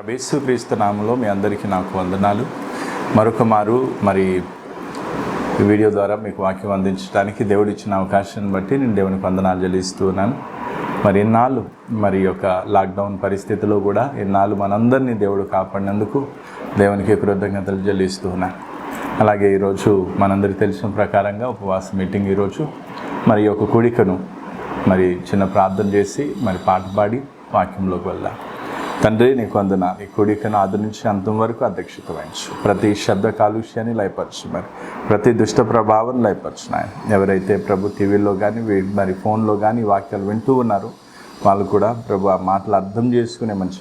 యేసుక్రీస్తు నామములో మీ అందరికీ నాకు వందనాలు. మరొక మారు మరి ఈ వీడియో ద్వారా మీకు వాక్యం అందించడానికి దేవుడు ఇచ్చిన అవకాశాన్ని బట్టి నేను దేవునికి వందనాలు చెల్లిస్తూ ఉన్నాను. మరి ఎన్నాళ్ళు మరి యొక్క లాక్డౌన్ పరిస్థితిలో కూడా ఎన్నాళ్ళు మనందరినీ దేవుడు కాపాడినందుకు దేవునికి కృతజ్ఞతలు చెల్లిస్తూ ఉన్నాను. అలాగే ఈరోజు మనందరికీ తెలిసిన ప్రకారంగా ఉపవాస మీటింగ్ ఈరోజు మరి ఒక కూడికను మరి చిన్న ప్రార్థన చేసి మరి పాట పాడి వాక్యంలోకి వెళ్దాం. తండ్రి నీకు వందనాలు. ఈ కూడికను ఆది నుంచి అంతం వరకు అధ్యక్షత వహించు. ప్రతి శబ్ద కాలుష్యాన్ని లయపరచు, మరి ప్రతి దుష్ట ప్రభావం లయపరచు నాయన. ఎవరైతే ప్రభు టీవీలో కానీ మరి ఫోన్లో కానీ వాక్యాలు వింటూ ఉన్నారో వాళ్ళు కూడా ప్రభు ఆ మాటలు అర్థం చేసుకునే మంచి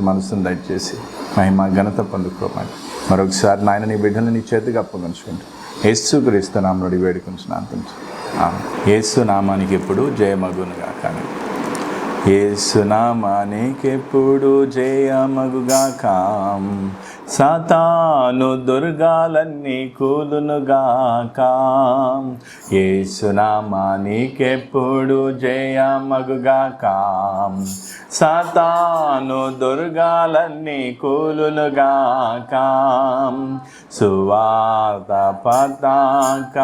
మనసును దయచేసి మహిమ ఘనత పొందుకోమని మరొకసారి నాయన నీ బిడ్డలను నీ చేతికి అప్పగించుకుంటూ యేసుక్రీస్తు నామములో వేడుకుంటున్నాను. యేసు నామానికి ఎప్పుడు జయమగునుగా. కానీ యేసు నామానికి ఎప్పుడు జయమగుగాక. సాతాను దుర్గాలన్నీ కూలునుగాక. యేసు నామానికి ఎప్పుడు జయమగుగాక. సాతాను దుర్గాలన్నీ కూలునుగాక. సువార్త పతాక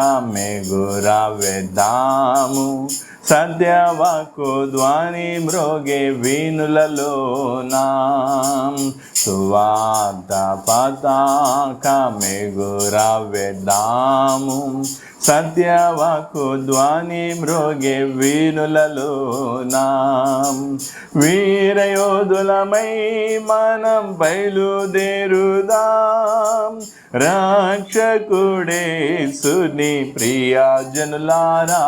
ఎగురవేద్దాము. సత్యవాక్కు ధ్వని మ్రోగే వీణులలోనా. సువార్త పతాక ఎగురవేద్దాము. సత్యవాక్కు ధ్వని మ్రోగే వీణులలోనా. వీరయోధులమై మనం బయలుదేరుదాం. రక్షకుడేసుని ప్రియజనులారా,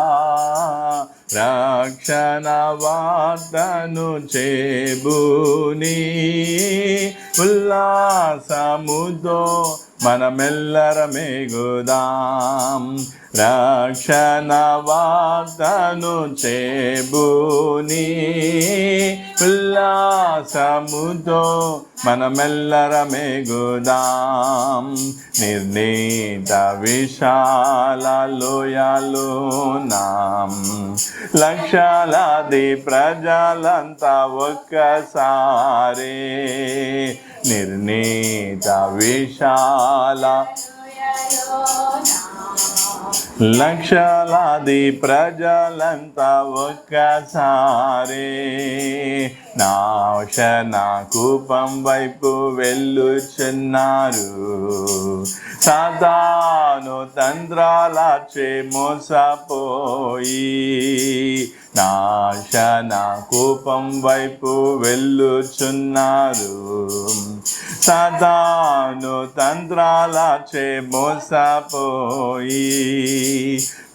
రక్షణ వార్తను చేబూని ఉల్లాసముతో మనమెల్లరమెగుదాం. రక్షణ వార్తను చేబూని ఉల్లాసముతో మనమెల్లరమెగుదాం. నిర్ణీత విశాల లోయలోనాం. లక్షలాది ప్రజలంతా ఒక్కసారి నిర్ణీత విశాల లక్షలాది ప్రజలంతా ఒక్కసారి నాశన కూపం వైపు వెళ్ళుచున్నారు. సాతాను తంత్రాలచే మోసపోయి నాశన కూపం వైపు వెళ్ళుచున్నారు. సాతాను తంత్రాలచే మోసపోయి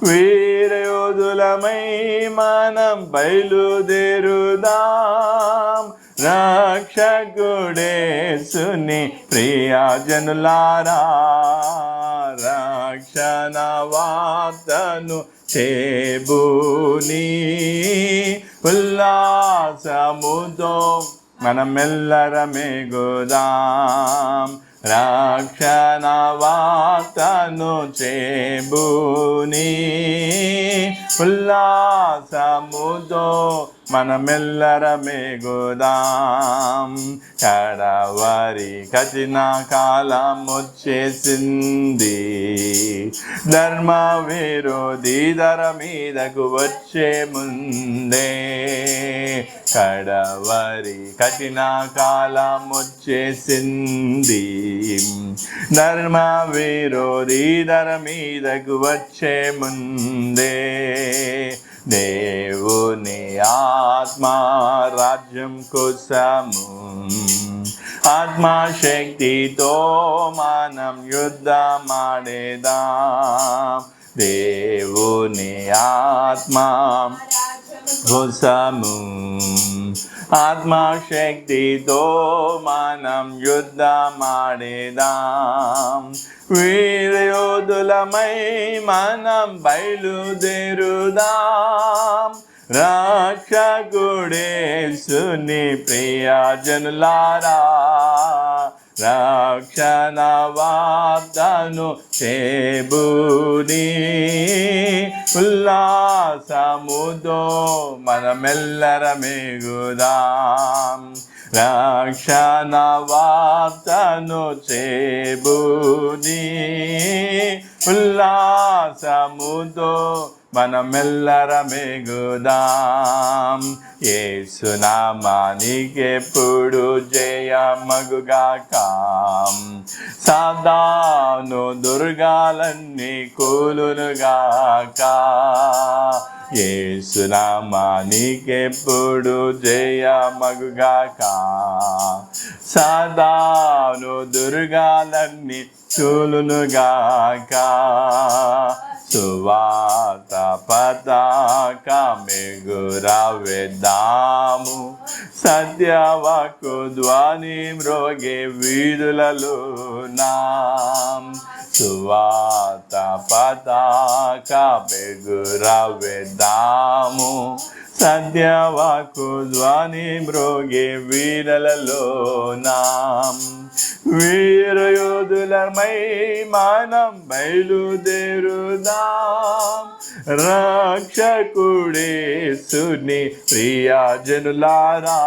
వీరయోధులమై మనం బయలుదేరుదాం. రక్షకుడేసుని ప్రియజనులారా, రక్షణ వార్తను చేబూని ఉల్లాసముతో మనమెల్లరమెగుదాం. రక్షణ వార్తను చేబూని ఉల్లాసముతో మనమెల్లరమెగుదాం. కడవరి కఠిన కాలం వచ్చేసింది. ధర్మ విరోధి ధర మీదకు వచ్చే ముందే కడవరి కఠిన కాలం వచ్చేసింది. ధర్మ విరోధి ధర మీదకు వచ్చే ముందే దేవుని ఆత్మ రాజ్యం కోసము ఆత్మశక్తితో మనం యుద్ధమాడేదాం. దేవుని ఆత్మ కోసము ఆత్మశక్తితో మనం యుద్ధమాడేదాం. వీరయోధులమై మనం బయలుదేరుదాం. రక్షకుడేసుని ప్రియజనులారా, రక్షణ వార్తను చేబూని ఉల్లాసముతో మనమెల్లరమెగుదాం. రక్షణ వార్తను చెబుని ఉల్లాసముతో మనమెల్లరమెగుదాం. యేసునామానికెప్పుడు జయమగుగాక. సాతాను దుర్గాలన్నీ కూలునుగాక. యేసునామానికెప్పుడు జయమగుగాక. సాతాను దుర్గాలన్నీ కూలునుగాక. సువార్త పతాకమెగురవేద్దాము. సత్యవాక్కు ధ్వని మ్రోగే వీధులలో నాం. సువార్త పతాకమెగురవేద్దాము. సత్యవాక్కు ధ్వని మ్రోగే వీధులలో నాం. వీరయోధులమై మనం బయలుదేరుదాం. రక్షకుడేసుని ప్రియజనులారా,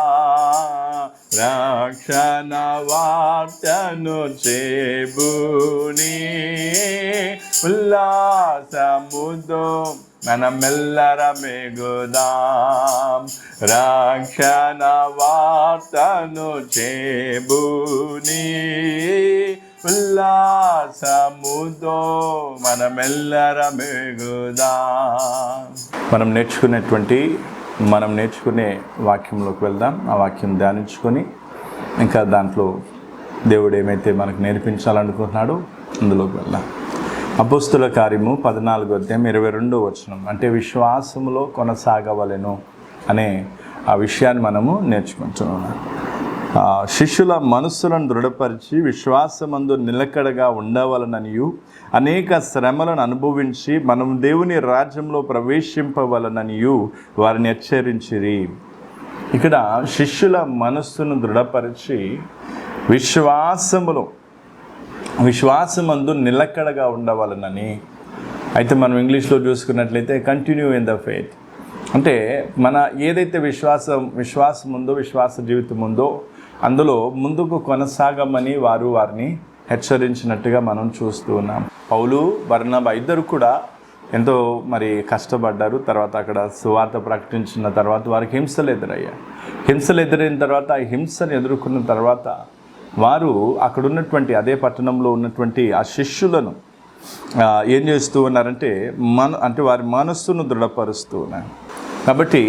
రక్షణ వార్తను చెబుని ఉల్లాసముతో మనమెల్లరమెగుదాం. రక్షణ వార్తను చెబుని ఉల్లాసముతో మనమెల్లరమెగుదాం. మనం నేర్చుకునే వాక్యంలోకి వెళ్దాం. ఆ వాక్యం ధ్యానించుకొని ఇంకా దాంట్లో దేవుడు ఏమైతే మనకు నేర్పించాలనుకుంటున్నాడో అందులోకి వెళ్దాం. అపోస్తుల కార్యము 14:22 అంటే విశ్వాసములో కొనసాగవలెను అనే ఆ విషయాన్ని మనము నేర్చుకుంటున్నాం. శిష్యుల మనస్సులను దృఢపరిచి విశ్వాసమందు నిలకడగా ఉండవలననియు అనేక శ్రమలను అనుభవించి మనం దేవుని రాజ్యంలో ప్రవేశింపవలననియు వారిని హెచ్చరించిరి. ఇక్కడ శిష్యుల మనస్సును దృఢపరిచి విశ్వాసమందు నిలకడగా ఉండవలనని. అయితే మనం ఇంగ్లీష్లో చూసుకున్నట్లయితే కంటిన్యూ ఇన్ ద ఫెయిత్. అంటే మన ఏదైతే విశ్వాసం ఉందో, విశ్వాస జీవితం ఉందో అందులో ముందుకు కొనసాగమని వారిని హెచ్చరించినట్టుగా మనం చూస్తూ ఉన్నాం. పౌలు, బర్నబా ఇద్దరు కూడా ఎంతో కష్టపడ్డారు. తర్వాత అక్కడ సువార్త ప్రకటించిన తర్వాత వారికి హింసలు ఎదురైన తర్వాత ఆ హింసను ఎదుర్కొన్న తర్వాత వారు అక్కడ ఉన్నటువంటి అదే పట్టణంలో ఉన్నటువంటి ఆ శిష్యులను ఏం చేస్తూ ఉన్నారంటే వారి మనస్సును దృఢపరుస్తూ ఉన్నారు. కాబట్టి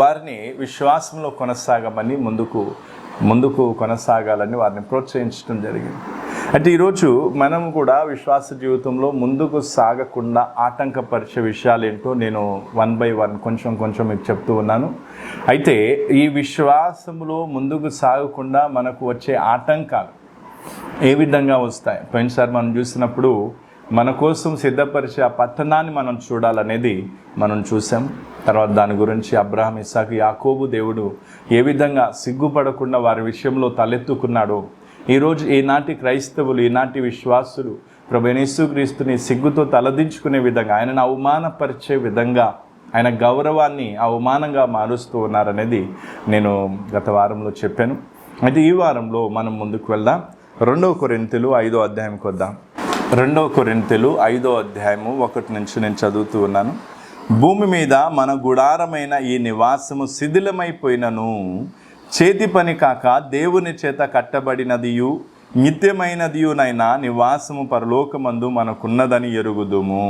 వారిని విశ్వాసంలో కొనసాగమని ముందుకు కొనసాగాలని వారిని ప్రోత్సహించడం జరిగింది. అంటే ఈరోజు మనం కూడా విశ్వాస జీవితంలో ముందుకు సాగకుండా ఆటంకపరిచే విషయాలు ఏంటో నేను 1 by 1 కొంచెం మీకు చెప్తూ ఉన్నాను. అయితే ఈ విశ్వాసంలో ముందుకు సాగకుండా మనకు వచ్చే ఆటంకాలు ఏ విధంగా వస్తాయి? పోయినసారి మనం చూసినప్పుడు మన కోసం సిద్ధపరిచే ఆ పట్టణాన్ని మనం చూడాలనేది మనం చూసాం. తర్వాత దాని గురించి అబ్రహాం, ఇస్సాకు, యాకోబు దేవుడు ఏ విధంగా సిగ్గుపడకుండా వారి విషయంలో తలెత్తుకున్నాడో ఈరోజు ఈనాటి క్రైస్తవులు, ఈనాటి విశ్వాసులు ప్రభువైన యేసుక్రీస్తుని సిగ్గుతో తలదించుకునే విధంగా, ఆయనను అవమానపరిచే విధంగా ఆయన గౌరవాన్ని అవమానంగా మారుస్తూ ఉన్నారనేది నేను గత వారంలో చెప్పాను. అయితే ఈ వారంలో మనం ముందుకు వెళ్దాం. 2 కొరింథీయులు 5వ అధ్యాయంకి వద్దాం. 2 కొరింథీయులు 5వ అధ్యాయము 1 నుంచి నేను చదువుతూ ఉన్నాను. భూమి మీద మన గుడారమైన ఈ నివాసము శిథిలమైపోయినను చేతి పని కాక దేవుని చేత కట్టబడినదియు నిత్యమైనదియునైనా నివాసము పరలోకమందు మనకున్నదని ఎరుగుదుము.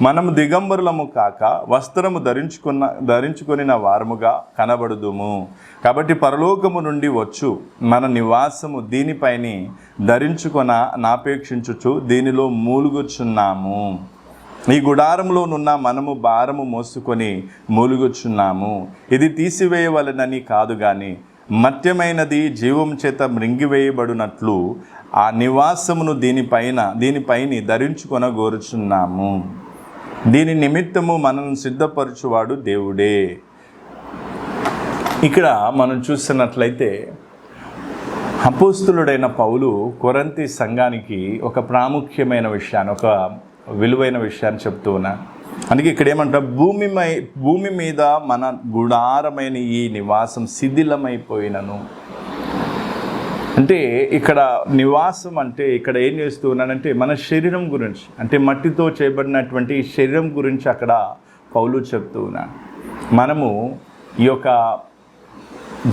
మనము దిగంబరులము కాక వస్త్రము ధరించుకొనిన వారముగా కనబడుదుము. కాబట్టి పరలోకము నుండి వచ్చు మన నివాసము దీనిపైని ధరించుకొన నాపేక్షించుచు దీనిలో మూలుగుచున్నాము. ఈ గుడారంలోనున్న మనము భారము మోసుకొని మూలుగుచున్నాము. ఇది తీసివేయవలనని కాదు గాని మత్యమైనది జీవం చేత మృంగివేయబడినట్లు ఆ నివాసమును దీనిపైని ధరించుకొన గోరుచున్నాము. దీని నిమిత్తము మనను సిద్ధపరచువాడు దేవుడే. ఇక్కడ మనం చూస్తున్నట్లయితే అపోస్తులుడైన పౌలు కొరింథీ సంఘానికి ఒక ప్రాముఖ్యమైన విషయాన్ని, ఒక విలువైన విషయాన్ని చెప్తూ ఉన్నాను. అందుకే ఇక్కడ ఏమంటారు, భూమి మీద మన గుడారమైన ఈ నివాసం శిథిలమైపోయినను. అంటే ఇక్కడ నివాసం అంటే ఇక్కడ ఏం చేస్తూ ఉన్నానంటే మన శరీరం గురించి, అంటే మట్టితో చేయబడినటువంటి శరీరం గురించి అక్కడ పౌలు చెప్తూ ఉన్నాడు. మనము ఈ యొక్క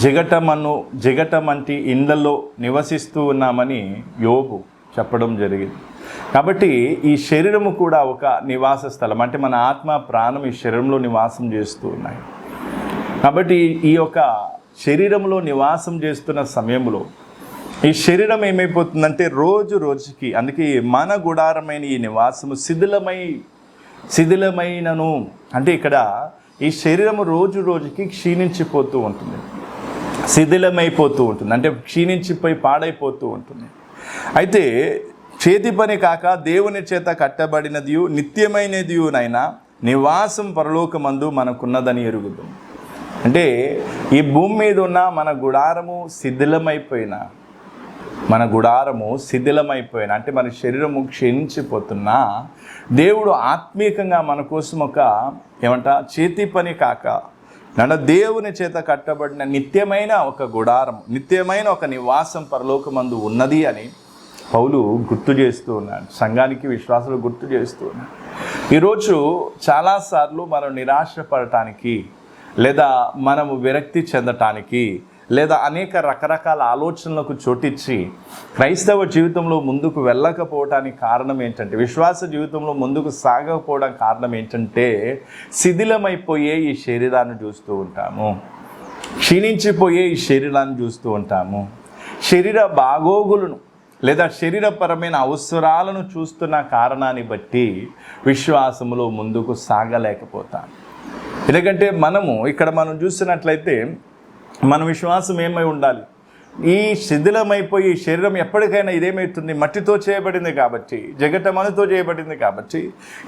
జిగటమంటి ఇండ్లలో నివసిస్తూ ఉన్నామని యోబు చెప్పడం జరిగింది. కాబట్టి ఈ శరీరము కూడా ఒక నివాస స్థలం, అంటే మన ఆత్మ ప్రాణం ఈ శరీరంలో నివాసం చేస్తూ ఉన్నాయి. కాబట్టి ఈ యొక్క శరీరంలో నివాసం చేస్తున్న సమయంలో ఈ శరీరం ఏమైపోతుందంటే రోజు రోజుకి, అందుకే మన గుడారమైన ఈ నివాసము శిథిలమైనను, అంటే ఇక్కడ ఈ శరీరము రోజు రోజుకి క్షీణించిపోతూ ఉంటుంది, శిథిలమైపోతూ ఉంటుంది, అంటే క్షీణించిపోయి పాడైపోతూ ఉంటుంది. అయితే చేతి పని కాక దేవుని చేత కట్టబడినదియు నిత్యమైనదియునైనా నివాసం పరలోకమందు మనకున్నదని ఎరుగుదాం. అంటే ఈ భూమి మీద ఉన్న మన గుడారము శిథిలమైపోయినా, అంటే మన శరీరము క్షీణించిపోతున్నా, దేవుడు ఆత్మీయంగా మన కోసం ఒక చేతి పని కాక దేవుని చేత కట్టబడిన నిత్యమైన ఒక గుడారం, నిత్యమైన ఒక నివాసం పరలోకమందు ఉన్నది అని పౌలు గుర్తు చేస్తూ ఉన్నాడు, సంఘానికి విశ్వాసులు గుర్తు చేస్తూ ఉన్నాడు. ఈరోజు చాలాసార్లు మనం నిరాశపడటానికి, లేదా మనము విరక్తి చెందటానికి, లేదా అనేక రకరకాల ఆలోచనలకు చోటిచ్చి క్రైస్తవ జీవితంలో ముందుకు వెళ్ళకపోవడానికి కారణం ఏంటంటే, విశ్వాస జీవితంలో ముందుకు సాగకపోవడానికి కారణం ఏంటంటే, శిథిలమైపోయే ఈ శరీరాన్ని చూస్తూ ఉంటాము, క్షీణించిపోయే ఈ శరీరాన్ని చూస్తూ ఉంటాము, శరీర బాగోగులను లేదా శరీరపరమైన అవసరాలను చూస్తున్న కారణాన్ని బట్టి విశ్వాసములో ముందుకు సాగలేకపోతాం. ఎందుకంటే మనం చూసినట్లయితే మన విశ్వాసం ఏమై ఉండాలి, ఈ శిథిలమైపోయి శరీరం ఎప్పటికైనా ఇదేమవుతుంది, మట్టితో చేయబడింది కాబట్టి, జగటమనుతో చేయబడింది కాబట్టి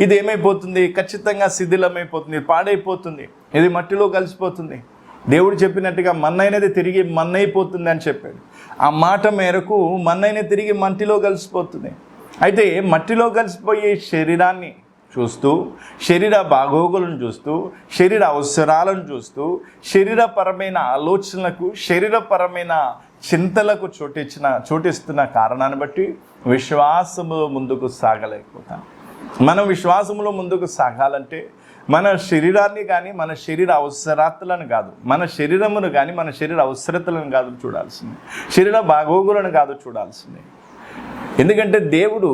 ఇది ఏమైపోతుంది, ఖచ్చితంగా శిథిలమైపోతుంది, పాడైపోతుంది, ఇది మట్టిలో కలిసిపోతుంది. దేవుడు చెప్పినట్టుగా మన్నైనది తిరిగి మన్నైపోతుంది అని చెప్పాడు. ఆ మాట మేరకు మన్నైన తిరిగి మట్టిలో కలిసిపోతుంది. అయితే మట్టిలో కలిసిపోయే శరీరాన్ని చూస్తూ, శరీర బాగోగులను చూస్తూ, శరీర అవసరాలను చూస్తూ, శరీరపరమైన ఆలోచనలకు, శరీరపరమైన చింతలకు చోటిస్తున్న కారణాన్ని బట్టి విశ్వాసములో ముందుకు సాగలేకపోతాం. మనం విశ్వాసములో ముందుకు సాగాలంటే మన శరీరాన్ని కానీ, మన శరీర అవసరాలను కాదు, మన శరీరమును కానీ, మన శరీర అవసరతలను కాదు చూడాల్సింది, శరీర బాగోగులను కాదు చూడాల్సింది. ఎందుకంటే దేవుడు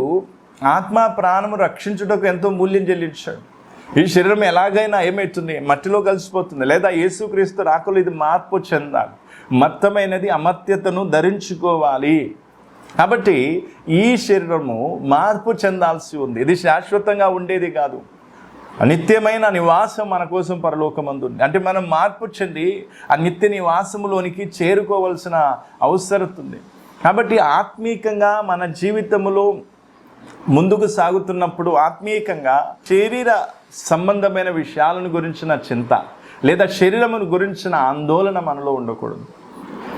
ఆత్మ ప్రాణము రక్షించుటకు ఎంతో మూల్యం చెల్లించాడు. ఈ శరీరం ఎలాగైనా ఏమవుతుంది, మట్టిలో కలిసిపోతుంది, లేదా యేసుక్రీస్తు రాకలో ఇది మార్పు చెందాలి, మత్తమైనది అమర్త్యతను ధరించుకోవాలి. కాబట్టి ఈ శరీరము మార్పు చెందాల్సి ఉంది, ఇది శాశ్వతంగా ఉండేది కాదు. నిత్యమైన నివాసం మన కోసం పరలోకమందు ఉంది. అంటే మనం మార్పు చెంది ఆ నిత్య నివాసములోనికి చేరుకోవాల్సిన అవసరం ఉంది. కాబట్టి ఆత్మీయంగా మన జీవితంలో ముందుకు సాగుతున్నప్పుడు ఆత్మీయంగా శరీర సంబంధమైన విషయాలను గురించిన చింత లేదా శరీరమును గురించిన ఆందోళన మనలో ఉండకూడదు.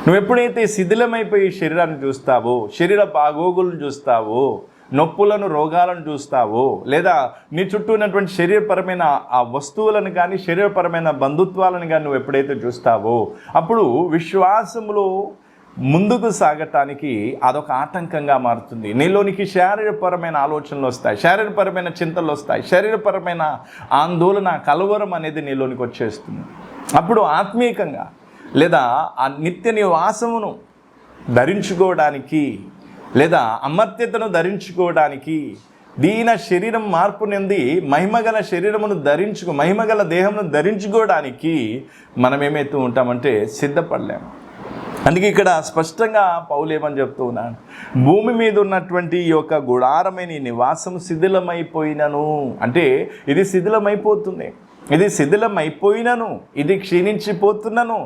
నువ్వు ఎప్పుడైతే శిథిలమైపోయి శరీరాన్ని చూస్తావో, శరీర బాగోగులను చూస్తావో, నొప్పులను, రోగాలను చూస్తావో, లేదా నీ చుట్టూ ఉన్నటువంటి శరీరపరమైన ఆ వస్తువులను కానీ, శరీరపరమైన బంధుత్వాలను కానీ నువ్వు ఎప్పుడైతే చూస్తావో, అప్పుడు విశ్వాసములో ముందుకు సాగటానికి అదొక ఆటంకంగా మారుతుంది. నీలోనికి శారీరపరమైన ఆలోచనలు వస్తాయి, శారీరపరమైన చింతలు వస్తాయి, శరీరపరమైన ఆందోళన, కలవరం అనేది నీలోనికి వచ్చేస్తుంది. అప్పుడు ఆత్మీయంగా లేదా ఆ నిత్య నివాసమును ధరించుకోవడానికి, లేదా అమర్త్యతను ధరించుకోవడానికి, దీన శరీరం మార్పు నుండి మహిమగల శరీరమును మహిమగల దేహమును ధరించుకోవడానికి మనం ఏమైతూ ఉంటామంటే సిద్ధపడలేము. అందుకే ఇక్కడ స్పష్టంగా పౌలు ఏమని చెప్తూ ఉన్నాడు, భూమి మీద ఉన్నటువంటి ఈ యొక్క గుడారమైన ఈ నివాసం శిథిలమైపోయినను, అంటే ఇది శిథిలమైపోతుంది, ఇది శిథిలమైపోయినను, ఇది క్షీణించిపోతున్నను,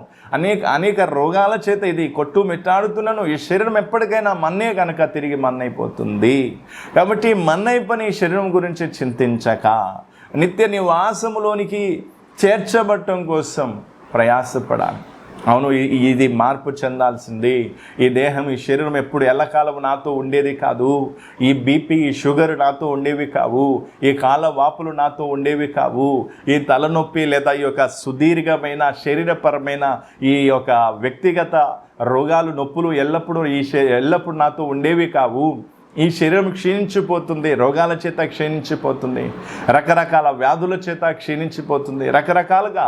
అనేక రోగాల చేత ఇది కొట్టుమిట్టాడుతున్నాను. ఈ శరీరం ఎప్పటికైనా మన్నే కనుక తిరిగి మన్నైపోతుంది. కాబట్టి మన్నైపోయిన ఈ శరీరం గురించి చింతించక నిత్య నివాసములోనికి చేర్చబడటం కోసం ప్రయాసపడాలి. అవును, ఇది మార్పు చెందాల్సింది. ఈ దేహం, ఈ శరీరం ఎప్పుడు ఎల్లకాలం నాతో ఉండేది కాదు. ఈ బీపీ, ఈ షుగర్ నాతో ఉండేవి కావు. ఈ కాళ్ళ వాపులు నాతో ఉండేవి కావు. ఈ తలనొప్పి లేదా ఈ యొక్క సుదీర్ఘమైన శరీరపరమైన ఈ యొక్క వ్యక్తిగత రోగాలు, నొప్పులు ఎల్లప్పుడూ నాతో ఉండేవి కావు. ఈ శరీరం క్షీణించిపోతుంది, రోగాల చేత క్షీణించిపోతుంది, రకరకాల వ్యాధుల చేత క్షీణించిపోతుంది, రకరకాలుగా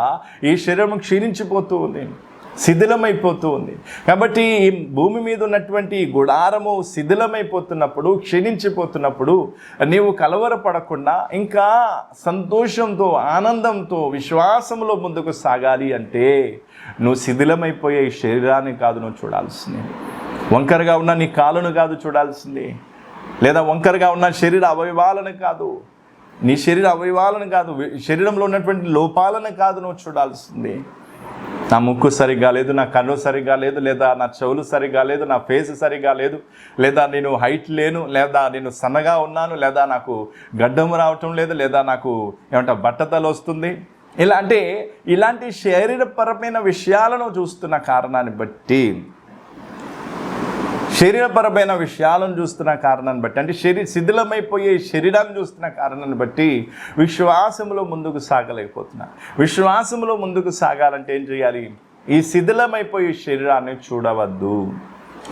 ఈ శరీరం క్షీణించిపోతూ ఉంది, శిథిలమైపోతూ ఉంది. కాబట్టి ఈ భూమి మీద ఉన్నటువంటి గుడారము శిథిలమైపోతున్నప్పుడు, క్షీణించిపోతున్నప్పుడు నీవు కలవరపడకుండా ఇంకా సంతోషంతో, ఆనందంతో, విశ్వాసంలో ముందుకు సాగాలి అంటే నువ్వు శిథిలమైపోయే ఈ శరీరాన్ని కాదు నువ్వు చూడాల్సింది. వంకరగా ఉన్న నీ కాలును కాదు చూడాల్సింది, లేదా వంకరగా ఉన్న శరీర అవయవాలను కాదు, నీ శరీర అవయవాలను కాదు, శరీరంలో ఉన్నటువంటి లోపాలను కాదు నువ్వు చూడాల్సింది. నా ముక్కు సరిగ్గా లేదు, నా కన్ను సరిగ్గా లేదు, లేదా నా చెవులు సరిగ్గా లేదు, నా ఫేస్ సరిగ్గా లేదు, లేదా నేను హైట్ లేను, లేదా నేను సన్నగా ఉన్నాను, లేదా నాకు గడ్డం రావటం లేదు, లేదా నాకు బట్టతలు వస్తుంది. ఇలాంటి శరీరపరమైన విషయాలను చూస్తున్న కారణాన్ని బట్టి, శరీరపరమైన విషయాలను చూస్తున్న కారణాన్ని బట్టి, అంటే శిథిలమైపోయే శరీరాన్ని చూస్తున్న కారణాన్ని బట్టి విశ్వాసంలో ముందుకు సాగలేకపోతున్నా. విశ్వాసంలో ముందుకు సాగాలంటే ఏం చేయాలి? ఈ శిథిలమైపోయే శరీరాన్ని చూడవద్దు.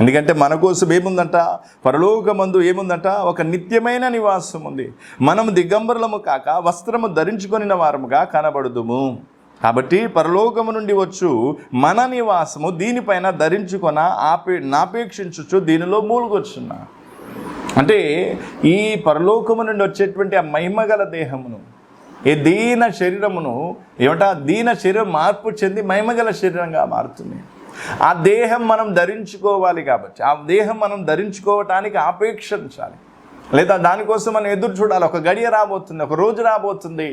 ఎందుకంటే మన కోసం ఏముందంట? పరలోకమందు ఏముందంట? ఒక నిత్యమైన నివాసం ఉంది. మనం దిగంబరులము కాక వస్త్రము ధరించుకొనిన వారముగా కనబడుదుము. కాబట్టి పరలోకము నుండి వచ్చు మన నివాసము దీనిపైన ధరించుకొన నాపేక్షించు దీనిలో మూలుగొచ్చున్నా. అంటే ఈ పరలోకము నుండి వచ్చేటువంటి ఆ మహిమగల దేహమును, ఈ దీన శరీరమును దీన శరీరం మార్పు చెంది మహిమగల శరీరంగా మారుతుంది. ఆ దేహం మనం ధరించుకోవాలి. కాబట్టి ఆ దేహం మనం ధరించుకోవటానికి ఆపేక్షించాలి, లేదా దానికోసం మనం ఎదురు చూడాలి. ఒక గడియ రాబోతుంది, ఒక రోజు రాబోతుంది.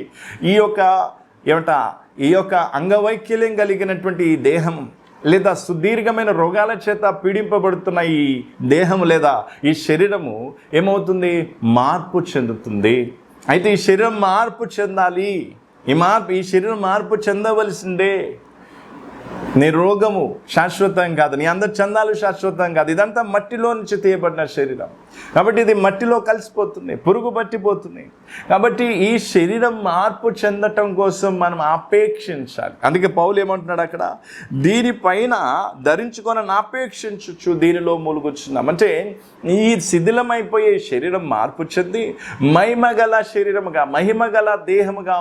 ఈ యొక్క అంగవైకల్యం కలిగినటువంటి ఈ దేహం, లేదా సుదీర్ఘమైన రోగాల చేత పీడింపబడుతున్న ఈ దేహము లేదా ఈ శరీరము ఏమవుతుంది? మార్పు చెందుతుంది. అయితే ఈ శరీరం మార్పు చెందాలి. ఈ శరీరం మార్పు చెందవలసిందే. నీ రోగము శాశ్వతం కాదు, నీ అందరి చందాలు శాశ్వతం కాదు. ఇదంతా మట్టిలో నుంచి తీయబడిన శరీరం. కాబట్టి ఇది మట్టిలో కలిసిపోతుంది, పురుగు పట్టిపోతుంది. కాబట్టి ఈ శరీరం మార్పు చెందటం కోసం మనం ఆపేక్షించాలి. అందుకే పౌలు ఏమంటున్నాడు అక్కడ? దీనిపైన ధరించుకొని ఆపేక్షించు దీనిలో మూలుగుచున్నాం. అంటే ఈ శిథిలమైపోయే శరీరం మార్పు చెంది మహిమగల శరీరముగా, మహిమగల దేహముగా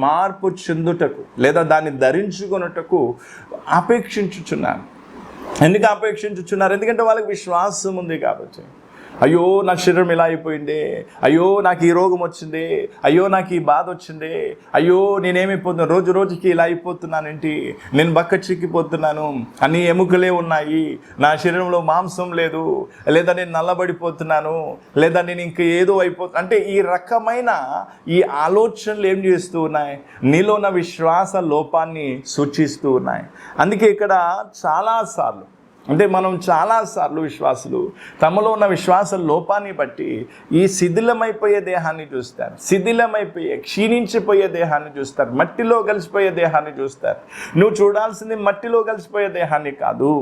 మార్పు చెందుటకు, లేదా దాన్ని ధరించుకొనుటకు ఆపేక్షించుచున్నారు. ఎందుకు ఆపేక్షించుచున్నారు? ఎందుకంటే వాళ్ళకి విశ్వాసం ఉంది కాబట్టి. అయ్యో నా శరీరం ఇలా అయిపోయింది, అయ్యో నాకు ఈ రోగం వచ్చింది, అయ్యో నాకు ఈ బాధ వచ్చింది, అయ్యో నేనేమైపోతున్నాను, రోజు రోజుకి ఇలా అయిపోతున్నానేంటి, నేను బక్క చిక్కిపోతున్నాను, అన్ని ఎముకలే ఉన్నాయి, నా శరీరంలో మాంసం లేదు, లేదా నేను నల్లబడిపోతున్నాను, లేదా నేను ఇంక ఏదో అంటే ఈ రకమైన ఈ ఆలోచనలు ఏం చేస్తూ ఉన్నాయి? నీలో ఉన్న విశ్వాస లోపాన్ని సూచిస్తూ ఉన్నాయి. అందుకే ఇక్కడ చాలాసార్లు మనం చాలాసార్లు విశ్వాసులు తమలో ఉన్న విశ్వాస లోపాన్ని బట్టి ఈ శిథిలమైపోయే దేహాన్ని చూస్తారు, క్షీణించిపోయే దేహాన్ని చూస్తారు, మట్టిలో కలిసిపోయే దేహాన్ని చూస్తారు. నువ్వు చూడాల్సింది మట్టిలో కలిసిపోయే దేహాన్ని కాదు,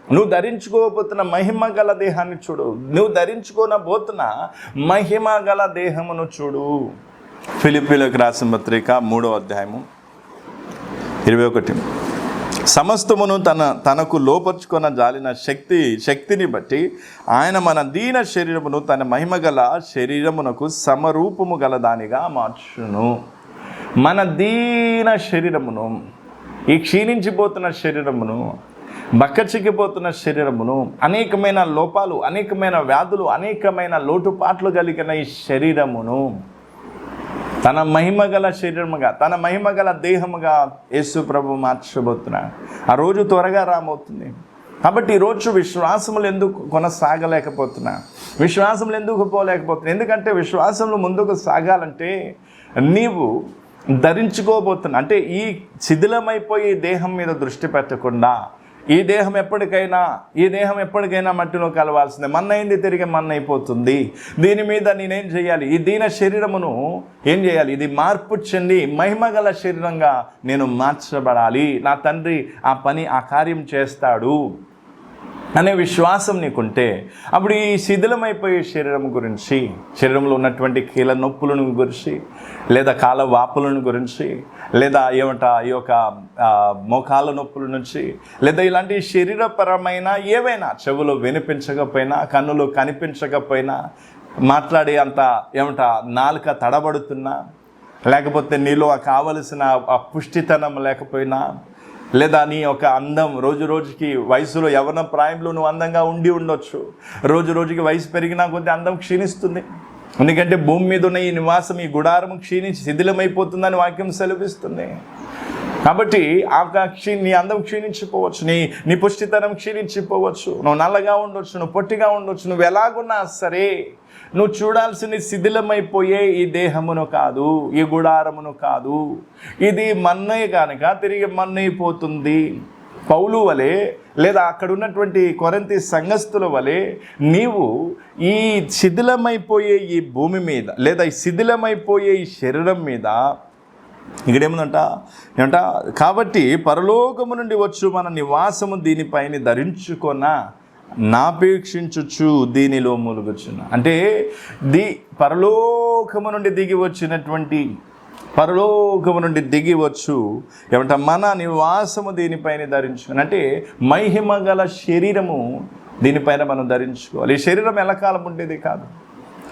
నువ్వు ధరించుకోబోతున్న మహిమ గల దేహాన్ని చూడు. నువ్వు ధరించుకోనబోతున్న మహిమ గల దేహమును చూడు. ఫిలిప్పీలకు రాసిన పత్రిక 3వ అధ్యాయము 21. సమస్తమును తనకు లోపరుచుకొన జాలిన శక్తిని బట్టి ఆయన మన దీన శరీరమును తన మహిమగల శరీరమునకు సమరూపము గల దానిగా మార్చును. మన దీన శరీరమును, ఈ క్షీణించిపోతున్న శరీరమును, బక్కచిక్కిపోతున్న శరీరమును, అనేకమైన లోపాలు, అనేకమైన వ్యాధులు, అనేకమైన లోటుపాట్లు కలిగిన ఈ శరీరమును తన మహిమగల శరీరముగా, తన మహిమగల దేహముగా యేసు ప్రభు మార్చబోతున్నాడు. ఆ రోజు త్వరగా రాబోతుంది. కాబట్టి ఈరోజు విశ్వాసములు ఎందుకు కొనసాగలేకపోతున్నా, విశ్వాసములు ఎందుకు పోలేకపోతున్నా? ఎందుకంటే విశ్వాసంలో ముందుకు సాగాలంటే నీవు ధరించుకోబోతున్నా, అంటే ఈ శిథిలమైపోయి దేహం మీద దృష్టి పెట్టకుండా ఈ దేహం ఎప్పటికైనా మట్టిలో కలవాల్సిందే, మన్నైంది తిరిగి మన్నైపోతుంది. దీని మీద నేనేం చేయాలి? ఈ దీన శరీరమును ఏం చేయాలి? ఇది మార్పు చెంది మహిమగల శరీరంగా నేను మార్చబడాలి. నా తండ్రి ఆ కార్యం చేస్తాడు అనే విశ్వాసం నీకుంటే అప్పుడు ఈ శిథిలమైపోయే శరీరం గురించి, శరీరంలో ఉన్నటువంటి కీళ్ళ నొప్పులను గురించి, లేదా కాళ్ళ వాపులను గురించి, లేదా ఈ యొక్క మోకాళ్ళ నొప్పుల నుంచి, లేదా ఇలాంటి శరీరపరమైన ఏవైనా, చెవులు వినిపించకపోయినా, కన్నులు కనిపించకపోయినా, మాట్లాడే అంత నాలుక తడబడుతున్నా, లేకపోతే నీలో కావలసిన ఆ పుష్టితనం లేకపోయినా, లేదా నీ యొక్క అందం రోజు రోజుకి వయసులో యవ్వన ప్రాయంలో నువ్వు అందంగా ఉండొచ్చు, రోజు రోజుకి వయసు పెరిగినా కొద్ది అందం క్షీణిస్తుంది. ఎందుకంటే భూమి మీద ఉన్న ఈ నివాసం, ఈ గుడారం క్షీణించి శిథిలమైపోతుందని వాక్యం సెలవిస్తుంది. కాబట్టి నీ అందం క్షీణించిపోవచ్చు, నీ పుష్టితనం క్షీణించిపోవచ్చు, నువ్వు నల్లగా ఉండొచ్చు, నువ్వు పొట్టిగా ఉండొచ్చు, నువ్వు ఎలాగున్నా సరే నువ్వు చూడాల్సిన శిథిలమైపోయే ఈ దేహమును కాదు, ఈ గుడారమును కాదు. ఇది మన్నయ్య కనుక తిరిగి మన్నైపోతుంది. పౌలు వలె, లేదా అక్కడ ఉన్నటువంటి కొరింథీ సంఘస్థుల వలె నీవు ఈ శిథిలమైపోయే ఈ భూమి మీద, లేదా ఈ శిథిలమైపోయే ఈ శరీరం మీద ఏమంట కాబట్టి పరలోకము నుండి వచ్చు మన నివాసము దీనిపైన ధరించుకొన నాపేక్షించుచు దీనిలో మూలుగుచున్న. అంటే పరలోకము నుండి దిగి వచ్చు మన నివాసము దీనిపైన ధరించుకుని, అంటే మహిమ గల శరీరము దీనిపైన మనం ధరించుకోవాలి. ఈ శరీరం ఎల్లకాలం ఉండేది కాదు.